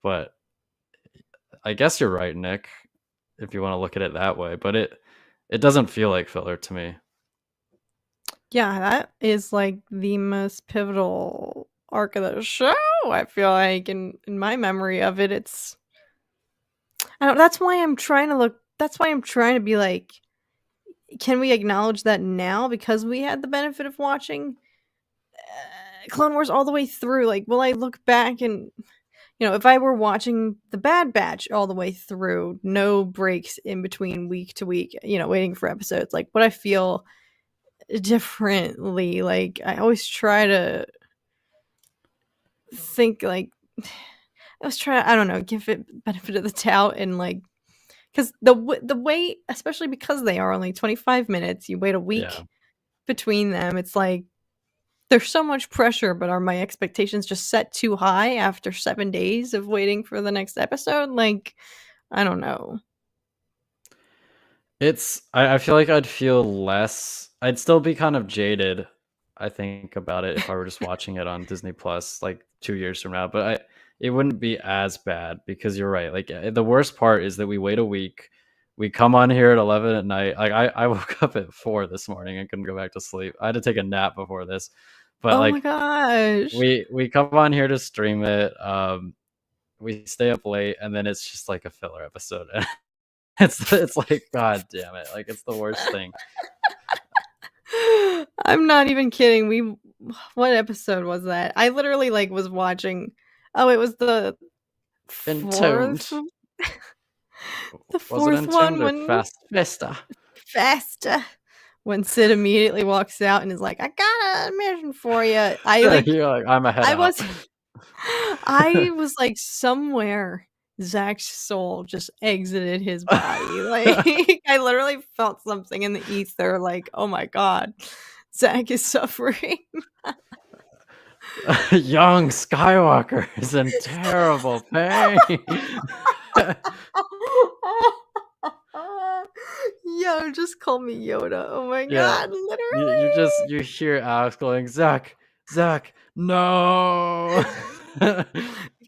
But I guess you're right, Nick, if you want to look at it that way. But it doesn't feel like filler to me. Yeah, that is like the most pivotal arc of the show. I feel like in my memory of it, it's. I don't. That's why I'm trying to look. That's why I'm trying to be like, can we acknowledge that now because we had the benefit of watching Clone Wars all the way through? Like, will I look back and, if I were watching the Bad Batch all the way through, no breaks in between week to week, waiting for episodes, like, would I feel differently? Like, I always try to think, like, I don't know, give it benefit of the doubt and, like, because the wait, especially because they are only 25 minutes, you wait a week between them, it's like, there's so much pressure, but are my expectations just set too high after 7 days of waiting for the next episode? Like, I don't know. I feel like I'd still be kind of jaded, I think, about it if I were just watching it on Disney Plus like 2 years from now, but it wouldn't be as bad because you're right. Like the worst part is that we wait a week. We come on here at 11 at night. Like I woke up at 4 this morning and couldn't go back to sleep. I had to take a nap before this. But Oh my like gosh. we come on here to stream it. We stay up late and then it's just like a filler episode. It's like, god damn it, like it's the worst thing. I'm not even kidding. What episode was that? I literally like was watching. Oh, it was the Entombed. fourth. The Was it fourth one Entombed or Faster? Faster. When Sid immediately walks out and is like, "I got a mission for you." You're like, I'm ahead. I was like, somewhere Zach's soul just exited his body. Like, I literally felt something in the ether. Like, oh my god, Zach is suffering. Young Skywalker is in terrible pain. Yo, just call me Yoda. Oh my god, literally. You hear Alex going, Zach, no. It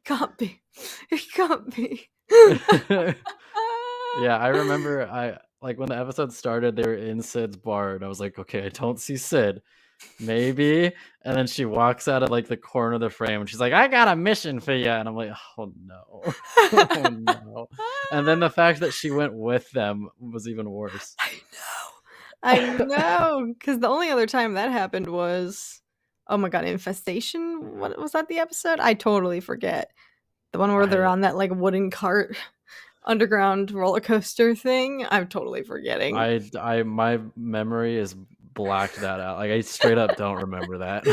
can't be. Yeah, I remember like when the episode started, they were in Sid's bar, and I was like, okay, I don't see Sid. Maybe. And then she walks out of like the corner of the frame and she's like, I got a mission for you. And I'm like, oh no. Oh no. And then the fact that she went with them was even worse. I know. Because the only other time that happened was, oh my god, Infestation? What was that, the episode? I totally forget. The one where they're on that like wooden cart underground roller coaster thing. I'm totally forgetting. My memory is blacked that out. Like I straight up don't remember that.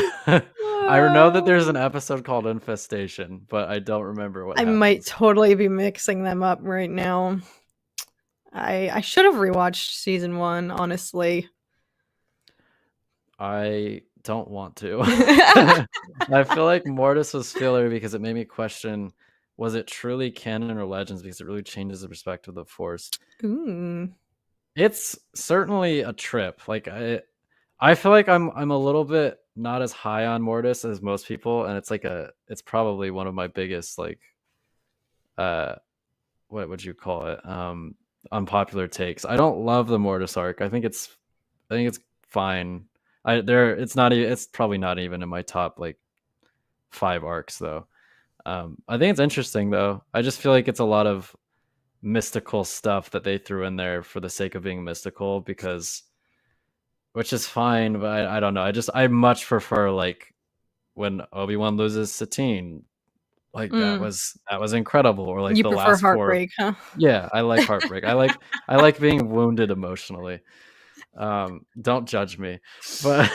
I know that there's an episode called Infestation, but I don't remember what happens. Might totally be mixing them up right now. I should have rewatched season 1, honestly. I don't want to. I feel like Mortis was filler because it made me question, was it truly canon or Legends, because it really changes the perspective of the Force. Ooh. It's certainly a trip. Like I feel like I'm a little bit not as high on Mortis as most people, and it's probably one of my biggest like what would you call it? Unpopular takes. I don't love the Mortis arc. I think it's fine. It's probably not even in my top like 5 arcs though. I think it's interesting though. I just feel like it's a lot of mystical stuff that they threw in there for the sake of being mystical, which is fine, but I don't know. I much prefer like when Obi-Wan loses Satine. Like that was incredible. Or like you the prefer last 4. heartbreak, huh? Yeah, I like heartbreak. I like being wounded emotionally. Don't judge me. But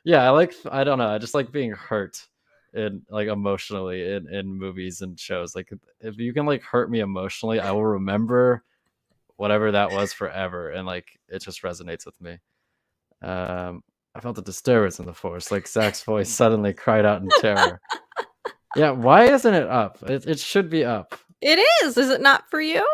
yeah, I don't know. I just like being hurt in like emotionally in movies and shows. Like if you can like hurt me emotionally, I will remember whatever that was forever, and like it just resonates with me. I felt a disturbance in the force, like Zach's voice suddenly cried out in terror. Yeah, why isn't it up? It should be up. It is. Is it not for you?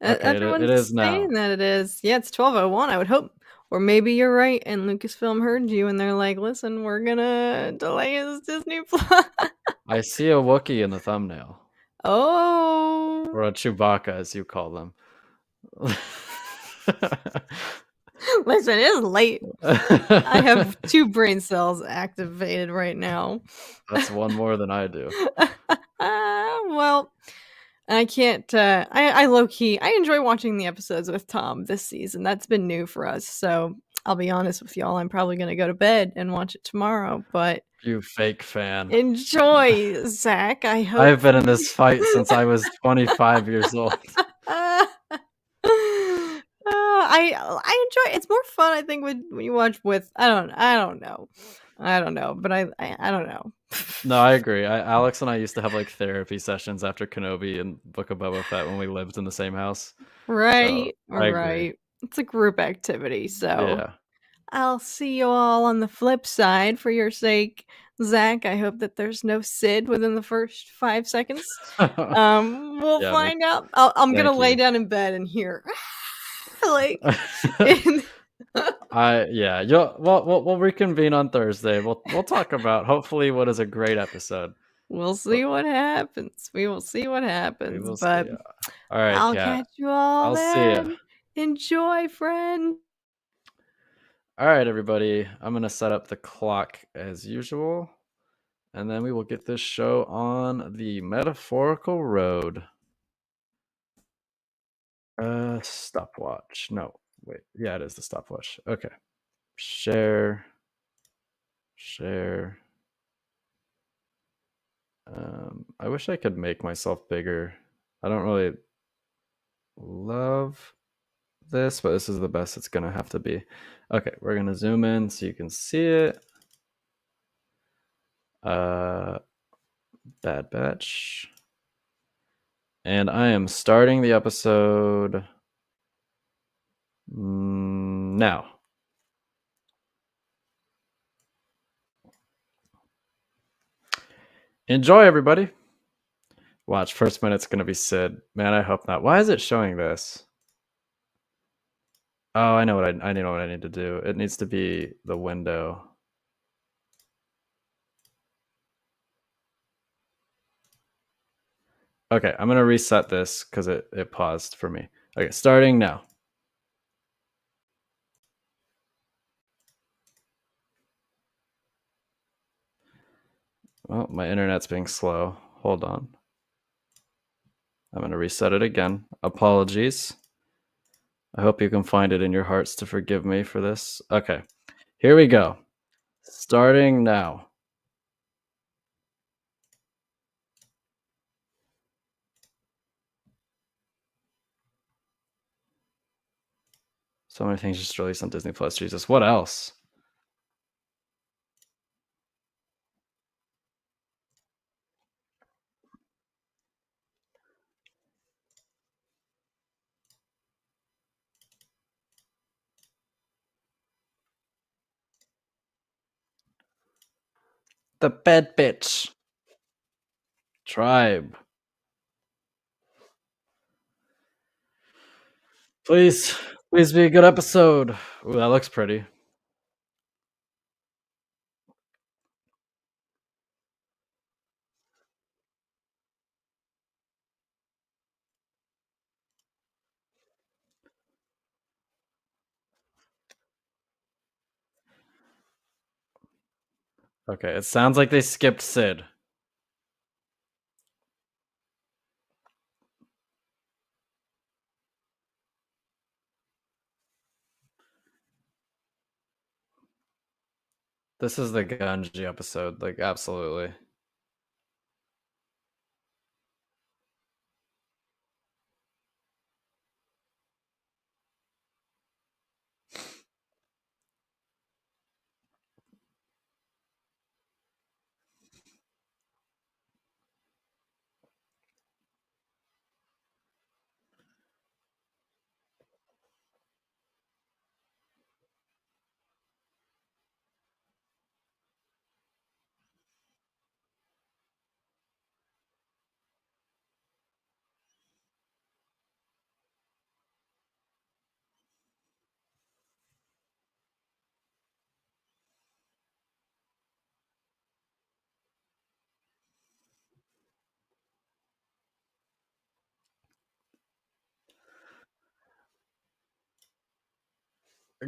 Okay, Everyone's it is saying now. that it is. Yeah, it's 12:01. I would hope, or maybe you're right, and Lucasfilm heard you, and they're like, "Listen, we're gonna delay his Disney Plus." I see a Wookiee in the thumbnail. Oh, Or a Chewbacca, as you call them. listen, it is late. I have 2 brain cells activated right now. That's one more than I do. Well, I can't. I low key. I enjoy watching the episodes with Tom this season. That's been new for us. So I'll be honest with y'all. I'm probably gonna go to bed and watch it tomorrow. But You fake fan. enjoy, Zach. I hope I've been in this fight since I was 25 years old. I enjoy. It's more fun, I think, when you watch with. I don't know. But I don't know. No, I agree. Alex and I used to have like therapy sessions after Kenobi and Book of Boba Fett when we lived in the same house. Right, So I agree. It's a group activity, so Yeah. I'll see you all on the flip side. For your sake, Zach, I hope that there's no Sid within the first 5 seconds. We'll Yeah, find out. I'm gonna thank lay you. down in bed and hear like. Yeah. We'll reconvene on Thursday. We'll talk about hopefully what is a great episode. We'll see what happens. We will see what happens. will But see. All right, I'll Kat. catch you all I'll see ya. then. Enjoy, friend. All right, everybody. I'm gonna set up the clock as usual, and then we will get this show on the metaphorical road. Stopwatch. No, wait. Yeah, it is the stopwatch. Okay. Share. I wish I could make myself bigger. I don't really love this, but this is the best it's gonna have to be. Okay, we're gonna zoom in so you can see it. Bad Batch. And I am starting the episode now. Enjoy, everybody. Watch, first minute's gonna be Sid. Man, I hope not. Why is it showing this? Oh, I know what I know what I need to do. It needs to be the window. Okay, I'm gonna reset this because it paused for me. Okay, starting now. Well, my internet's being slow. Hold on. I'm gonna reset it again. Apologies. I hope you can find it in your hearts to forgive me for this. Okay, here we go. Starting now. So many things just released on Disney Plus. Jesus, what else? The Bad Bitch. Tribe. Please be a good episode. Ooh, that looks pretty. Okay, it sounds like they skipped Sid. This is the Gunji episode, like absolutely.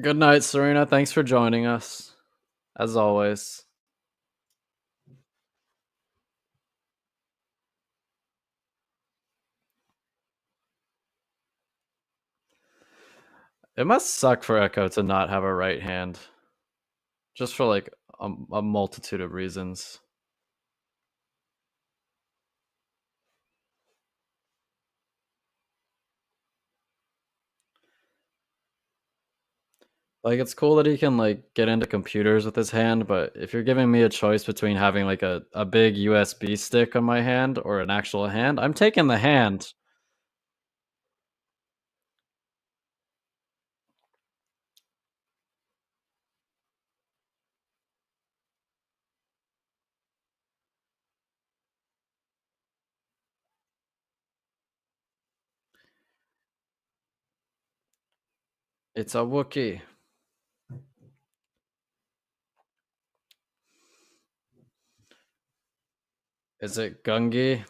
Good night, Serena. Thanks for joining us, as always. It must suck for Echo to not have a right hand, just for like a multitude of reasons. Like, it's cool that he can like get into computers with his hand, but if you're giving me a choice between having like a big USB stick on my hand or an actual hand, I'm taking the hand. It's a Wookiee. Is it Gungi?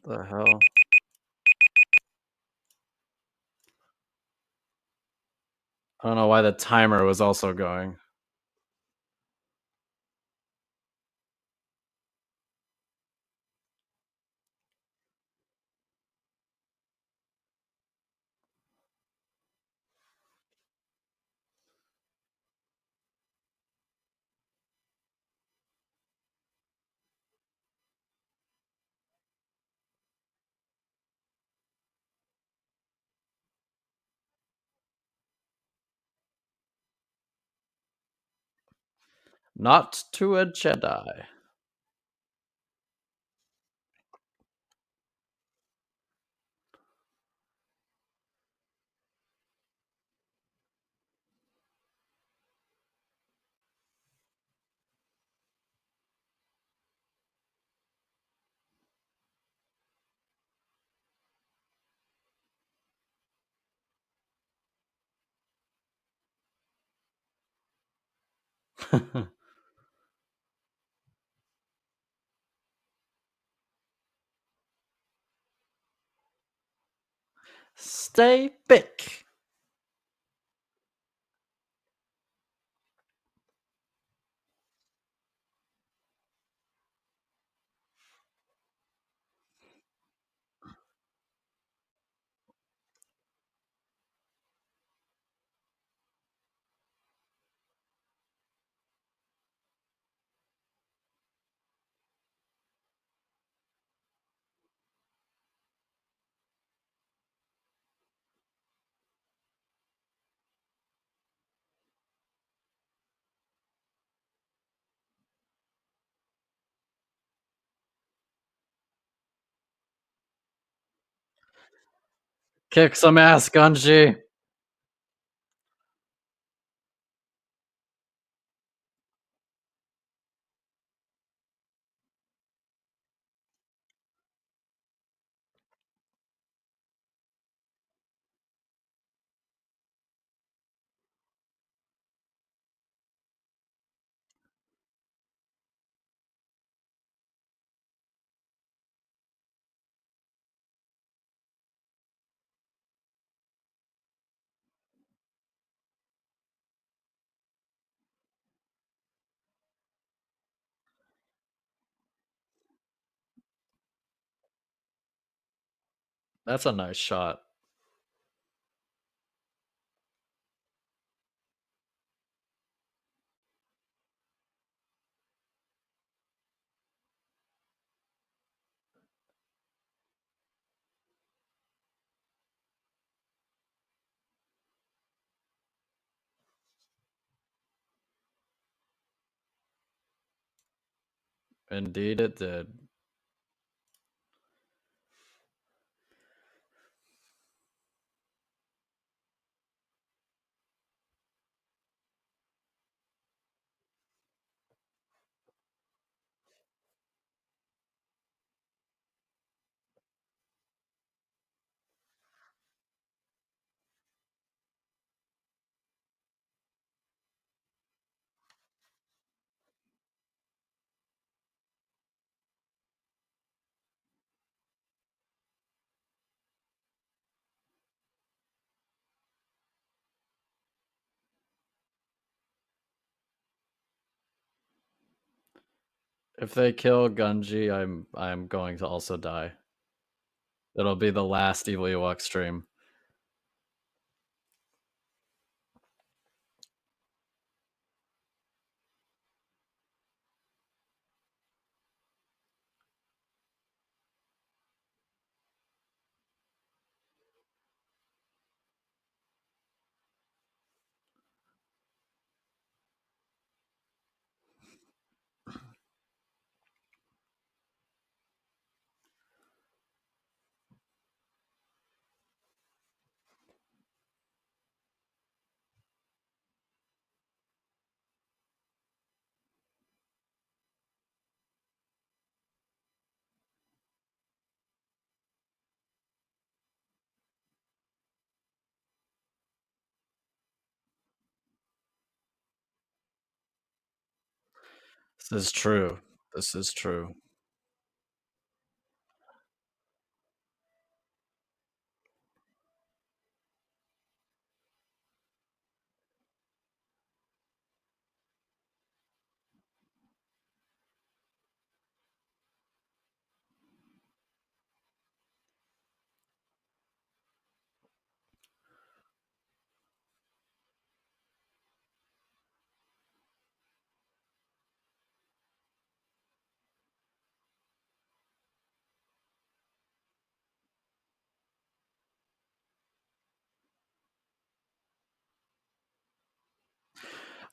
What the hell? I don't know why the timer was also going. Not to a Jedi. Stay thick. Kick some ass, Gunji. That's a nice shot. Indeed it did. If they kill Gunji, I'm going to also die. It'll be the last Evil Ewok stream. This is true. This is true.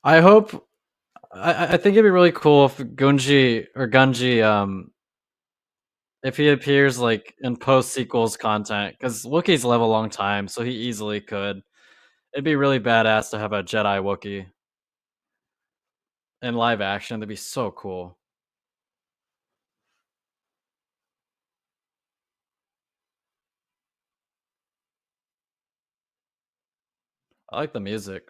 I hope. I think it'd be really cool if Gunji, if he appears like in post sequels content, because Wookiees live a long time, so he easily could. It'd be really badass to have a Jedi Wookiee in live action. That'd be so cool. I like the music.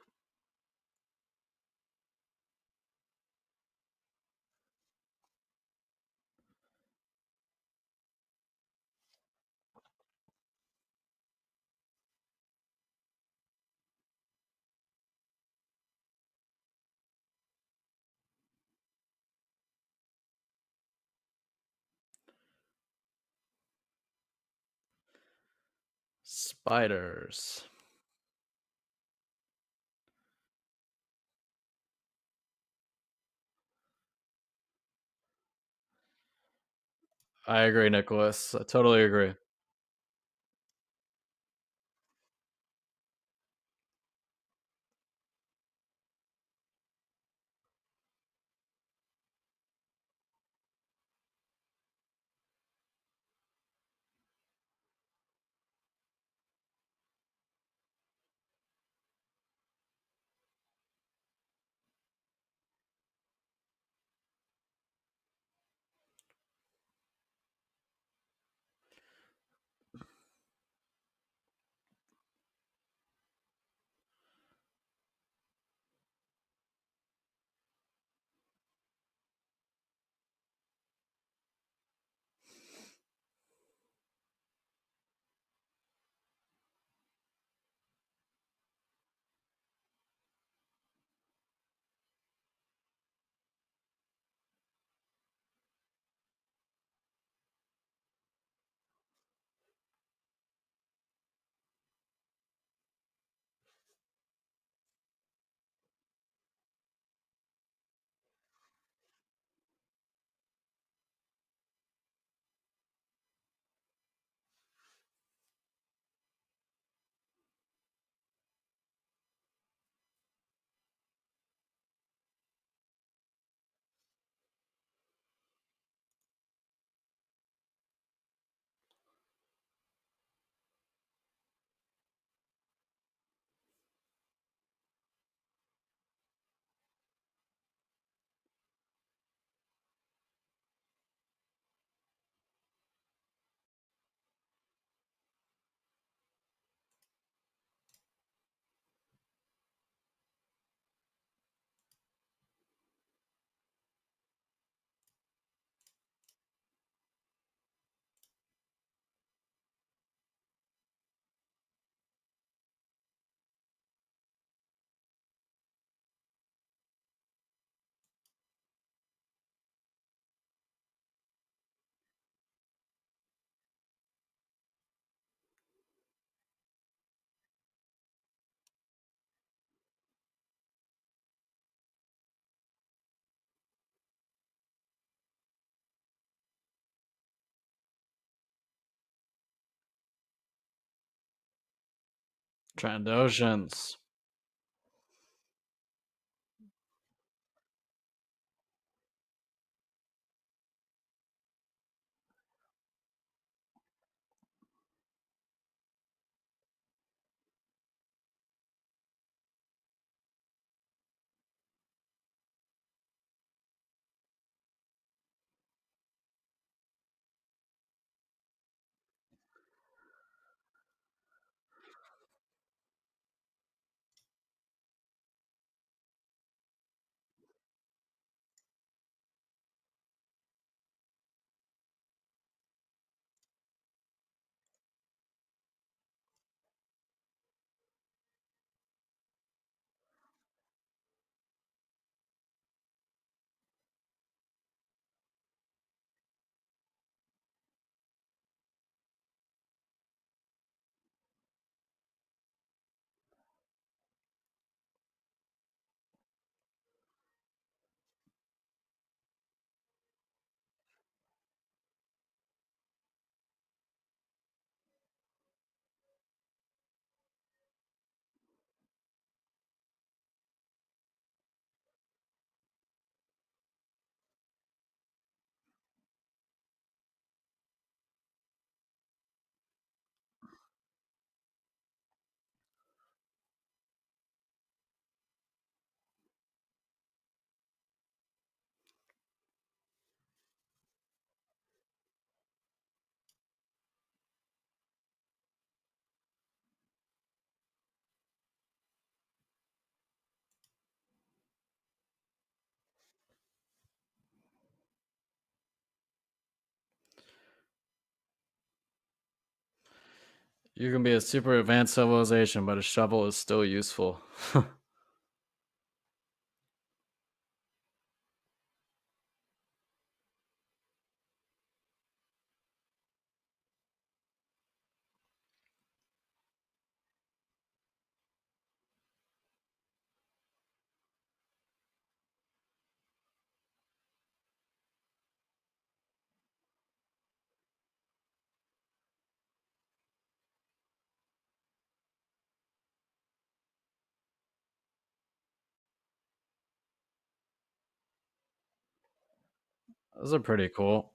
Spiders. I agree, Nicholas. I totally agree. Trandoshans. You can be a super advanced civilization, but a shovel is still useful. Those are pretty cool.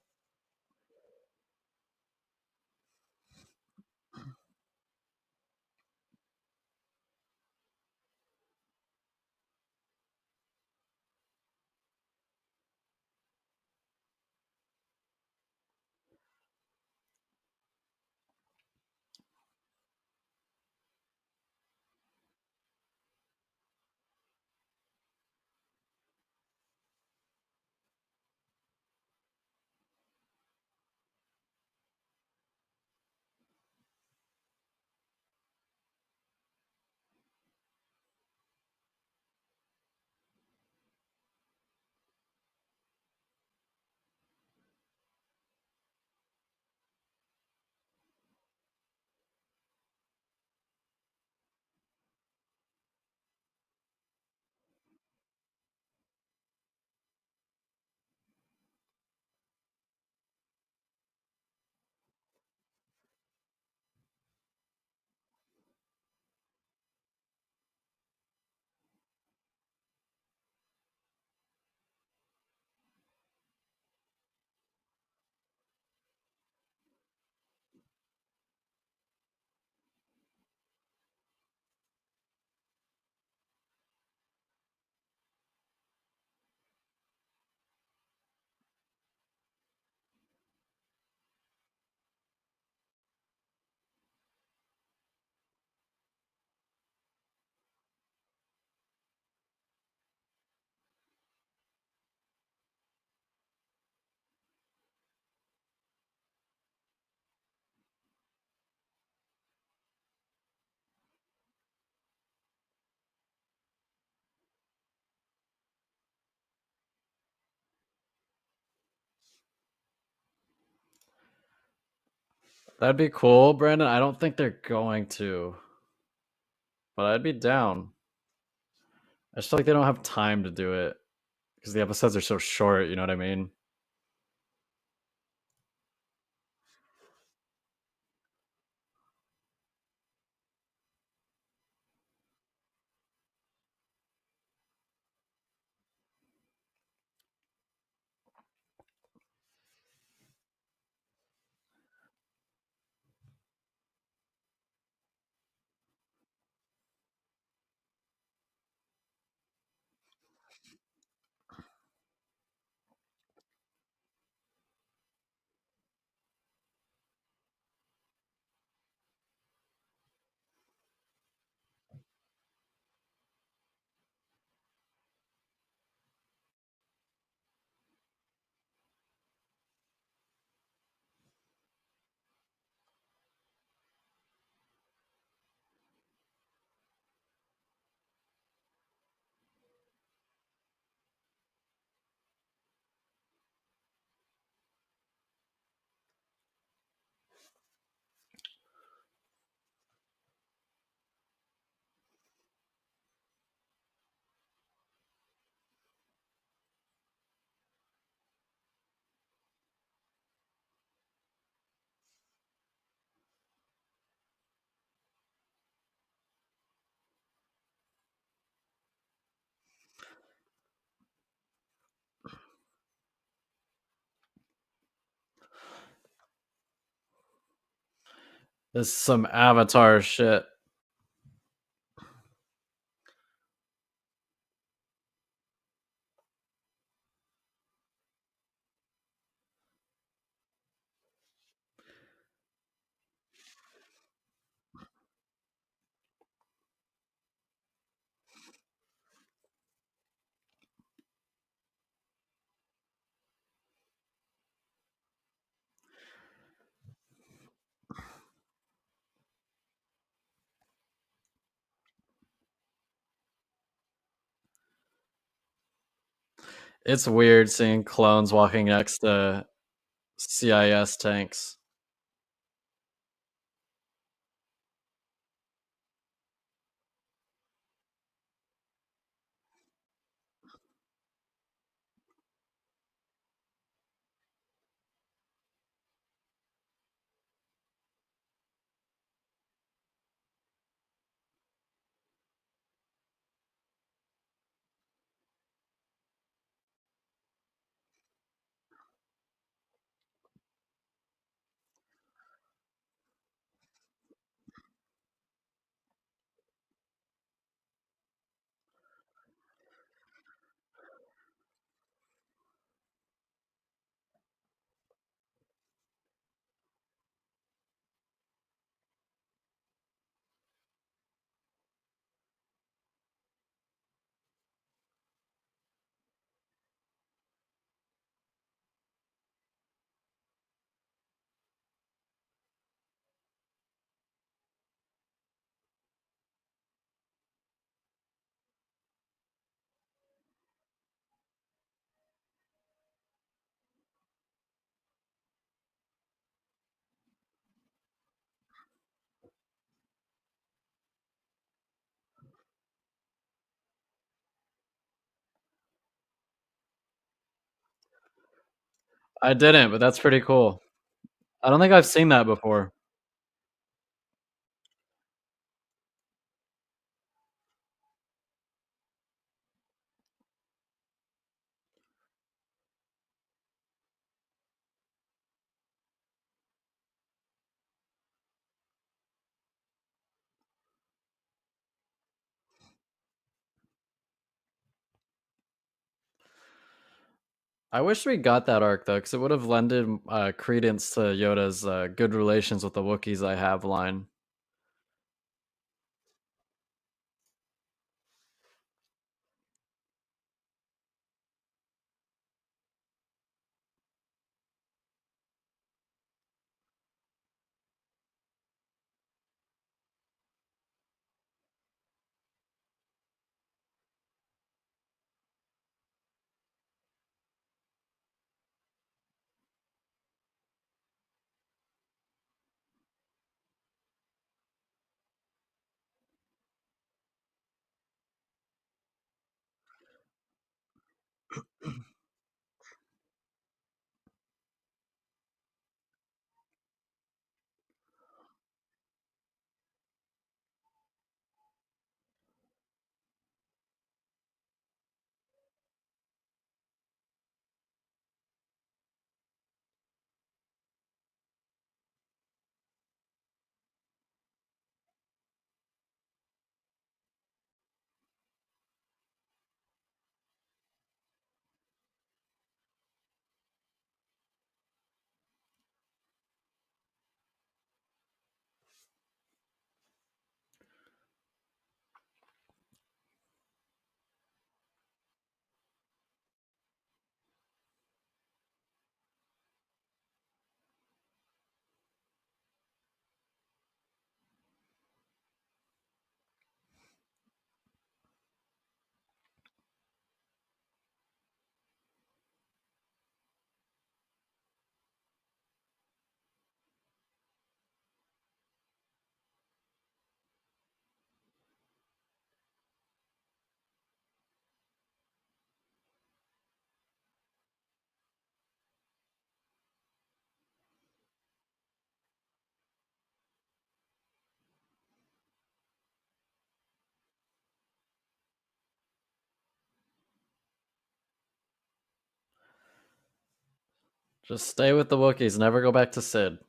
That'd be cool, Brandon. I don't think they're going to, but I'd be down. I just feel like they don't have time to do it because the episodes are so short. You know what I mean? This is some Avatar shit. It's weird seeing clones walking next to CIS tanks. I didn't, but that's pretty cool. I don't think I've seen that before. I wish we got that arc though, because it would have lended credence to Yoda's good relations with the Wookiees I have line. Just stay with the Wookiees, never go back to Sid.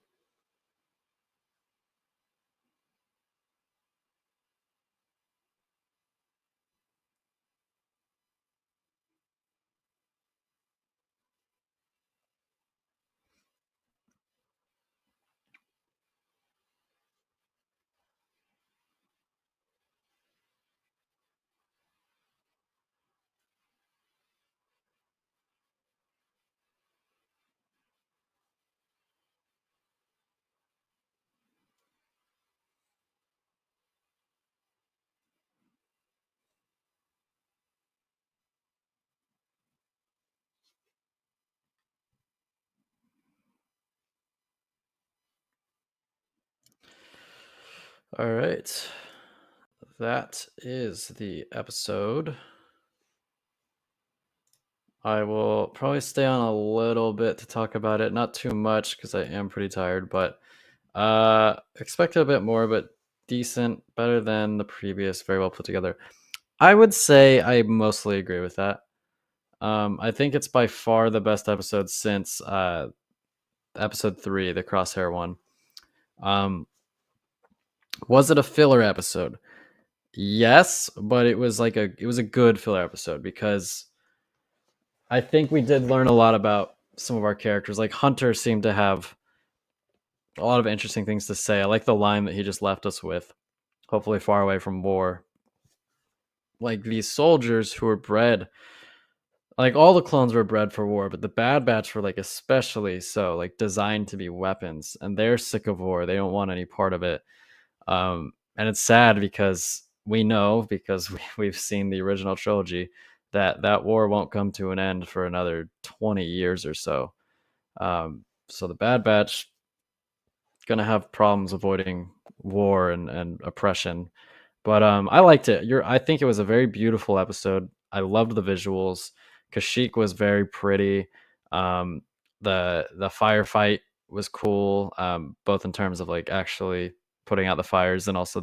All right. That is the episode. I will probably stay on a little bit to talk about it. Not too much because I am pretty tired, but expected a bit more, but decent, better than the previous, very well put together. I would say I mostly agree with that. I think it's by far the best episode since episode 3, the Crosshair one. Was it a filler episode? Yes, but it was a good filler episode because I think we did learn a lot about some of our characters. Like Hunter seemed to have a lot of interesting things to say. I like the line that he just left us with. Hopefully far away from war. Like these soldiers who were bred, like all the clones were bred for war, but the Bad Batch were like especially so, like designed to be weapons, and they're sick of war. They don't want any part of it. And it's sad because we know, because we've seen the original trilogy, that that war won't come to an end for another 20 years or so. So the Bad Batch gonna have problems avoiding war and oppression. But I liked it. I think it was a very beautiful episode. I loved the visuals. Kashyyyk was very pretty. Um, the firefight was cool, both in terms of like actually putting out the fires and also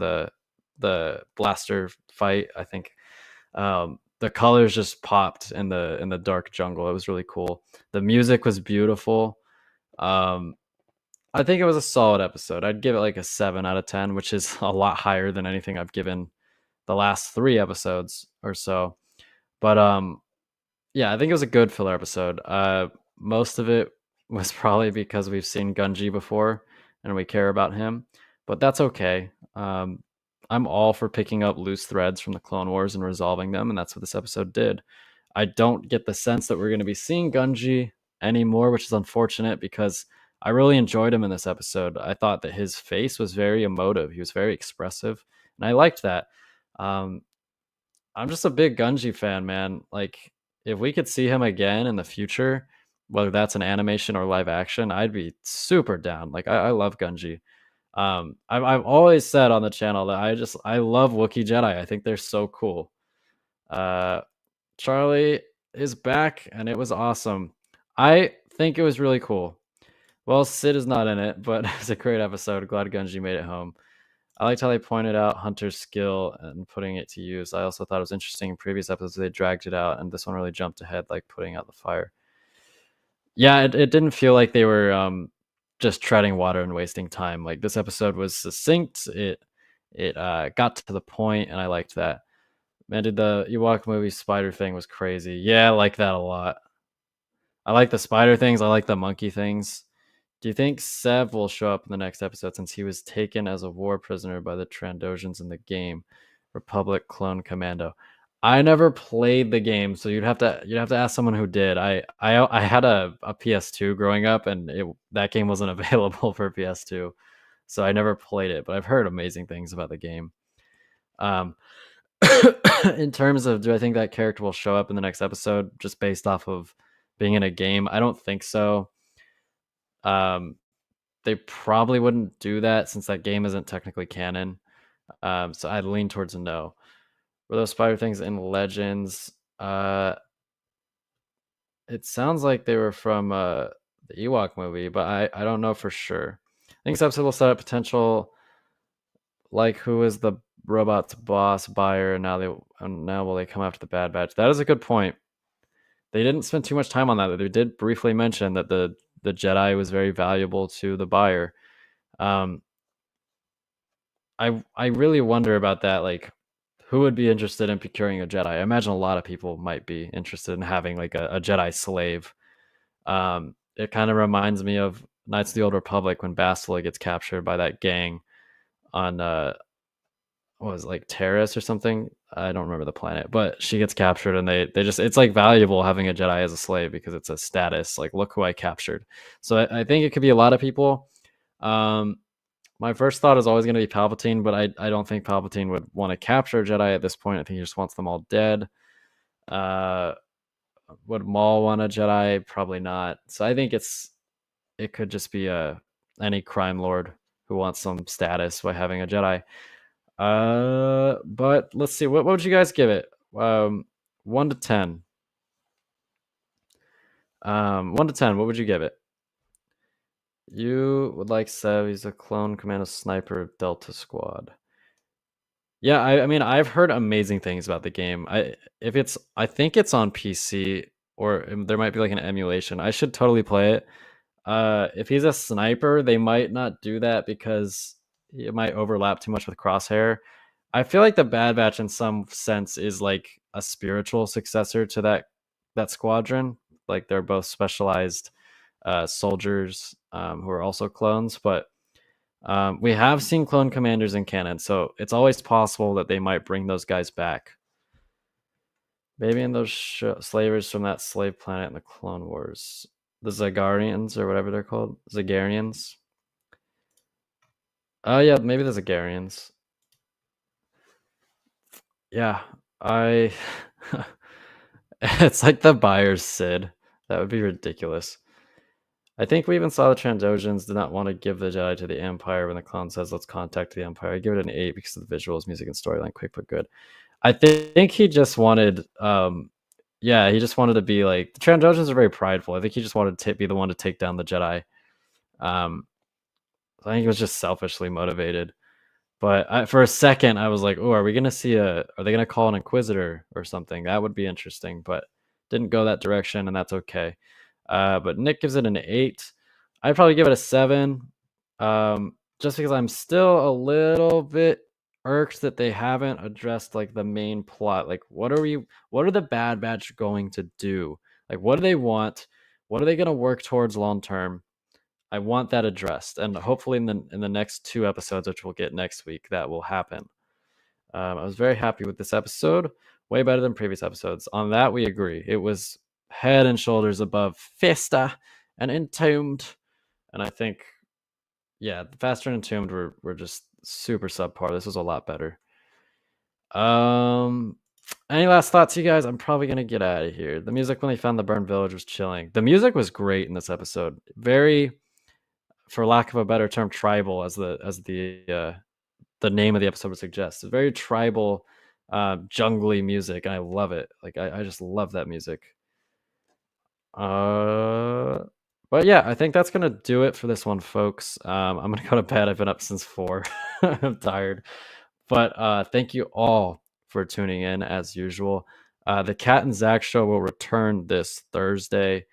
the blaster fight. I think the colors just popped in the dark jungle. It was really cool. The music was beautiful. Um, I think it was a solid episode. I'd give it like a 7 out of 10, which is a lot higher than anything I've given the last 3 episodes or so. But yeah, I think it was a good filler episode. Most of it was probably because we've seen Gunji before and we care about him, but that's okay. I'm all for picking up loose threads from the Clone Wars and resolving them, and that's what this episode did. I don't get the sense that we're going to be seeing Gunji anymore, which is unfortunate because I really enjoyed him in this episode. I thought that his face was very emotive. He was very expressive, and I liked that. Um, I'm just a big Gunji fan, man. Like, if we could see him again in the future, whether that's an animation or live action, I'd be super down. Like, I love Gunji. I've always said on the channel that I love Wookiee Jedi. I think they're so cool. Uh, Charlie is back, and it was awesome. I think it was really cool. Well, Sid is not in it, but it's a great episode. Glad Gunji made it home. I liked how they pointed out Hunter's skill and putting it to use. I also thought it was interesting in previous episodes they dragged it out, and this one really jumped ahead, like putting out the fire. Yeah, it didn't feel like they were just treading water and wasting time. Like this episode was succinct. It got to the point, and I liked that. Man, did the Ewok movie spider thing was crazy. Yeah, I like that a lot. I like the spider things. I like the monkey things. Do you think Sev will show up in the next episode since he was taken as a war prisoner by the Trandoshan's in the game, Republic Clone Commando? I never played the game, so you'd have to ask someone who did. I had a PS2 growing up, and that game wasn't available for PS2, so I never played it. But I've heard amazing things about the game. Um, in terms of, do I think that character will show up in the next episode just based off of being in a game? I don't think so. Um, they probably wouldn't do that since that game isn't technically canon. So I'd lean towards a no. Were those spider things in Legends? It sounds like they were from the Ewok movie, but I don't know for sure. I think this episode will set up potential, like who is the robot's boss buyer, and now will they come after the Bad Batch? That is a good point. They didn't spend too much time on that. They did briefly mention that the Jedi was very valuable to the buyer. Um, I really wonder about that. Like, who would be interested in procuring a Jedi? I imagine a lot of people might be interested in having like a Jedi slave. It kind of reminds me of Knights of the Old Republic when Bastila gets captured by that gang on what was it, like Terrace or something. I don't remember the planet, but she gets captured and they just, it's like valuable having a Jedi as a slave because it's a status. Like, look who I captured. So I think it could be a lot of people. Um, my first thought is always going to be Palpatine, but I don't think Palpatine would want to capture a Jedi at this point. I think he just wants them all dead. Uh, would Maul want a Jedi? Probably not. So I think it could just be any crime lord who wants some status by having a Jedi. But let's see. What would you guys give it? 1 to 10. 1 to 10. What would you give it? You would like Sev. He's a clone commando sniper of Delta Squad. Yeah, I mean, I've heard amazing things about the game. I think it's on PC, or there might be like an emulation. I should totally play it. If he's a sniper, they might not do that because it might overlap too much with Crosshair. I feel like the Bad Batch in some sense is like a spiritual successor to that squadron. Like they're both specialized soldiers who are also clones, but we have seen clone commanders in canon, so it's always possible that they might bring those guys back. Maybe in those slavers from that slave planet in the Clone Wars. The Zagarians, or whatever they're called. Zagarians. Oh, yeah, maybe the Zagarians. Yeah, it's like the buyer's Sid. That would be ridiculous. I think we even saw the Trandoshan's did not want to give the Jedi to the Empire when the clone says, let's contact the Empire. I give it an 8 because of the visuals, music, and storyline. Quick but good. I think he just wanted, he just wanted to be like, the Trandoshans are very prideful. I think he just wanted to be the one to take down the Jedi. I think it was just selfishly motivated. But for a second, I was like, oh, are they going to call an Inquisitor or something? That would be interesting, but didn't go that direction, and that's okay. But Nick gives it an 8. I'd probably give it a 7, just because I'm still a little bit irked that they haven't addressed like the main plot. Like, what are the Bad Batch going to do? Like, what do they want? What are they going to work towards long term? I want that addressed, and hopefully in the next 2 episodes, which we'll get next week, that will happen. I was very happy with this episode, way better than previous episodes. On that, we agree. It was head and shoulders above Festa and Entombed, and I think, yeah, Faster and Entombed were just super subpar. This was a lot better. Any last thoughts, you guys? I'm probably gonna get out of here. The music when they found the burned village was chilling. The music was great in this episode. Very, for lack of a better term, tribal, as the name of the episode would suggest. It's very tribal, jungly music, and I love it. Like I just love that music. But yeah, I think that's gonna do it for this one, folks. I'm gonna go to bed. I've been up since 4. I'm tired. But thank you all for tuning in as usual. The Cat and Zach show will return this Thursday.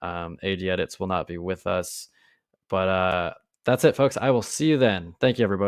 AD Edits will not be with us. But that's it, folks. I will see you then. Thank you, everybody.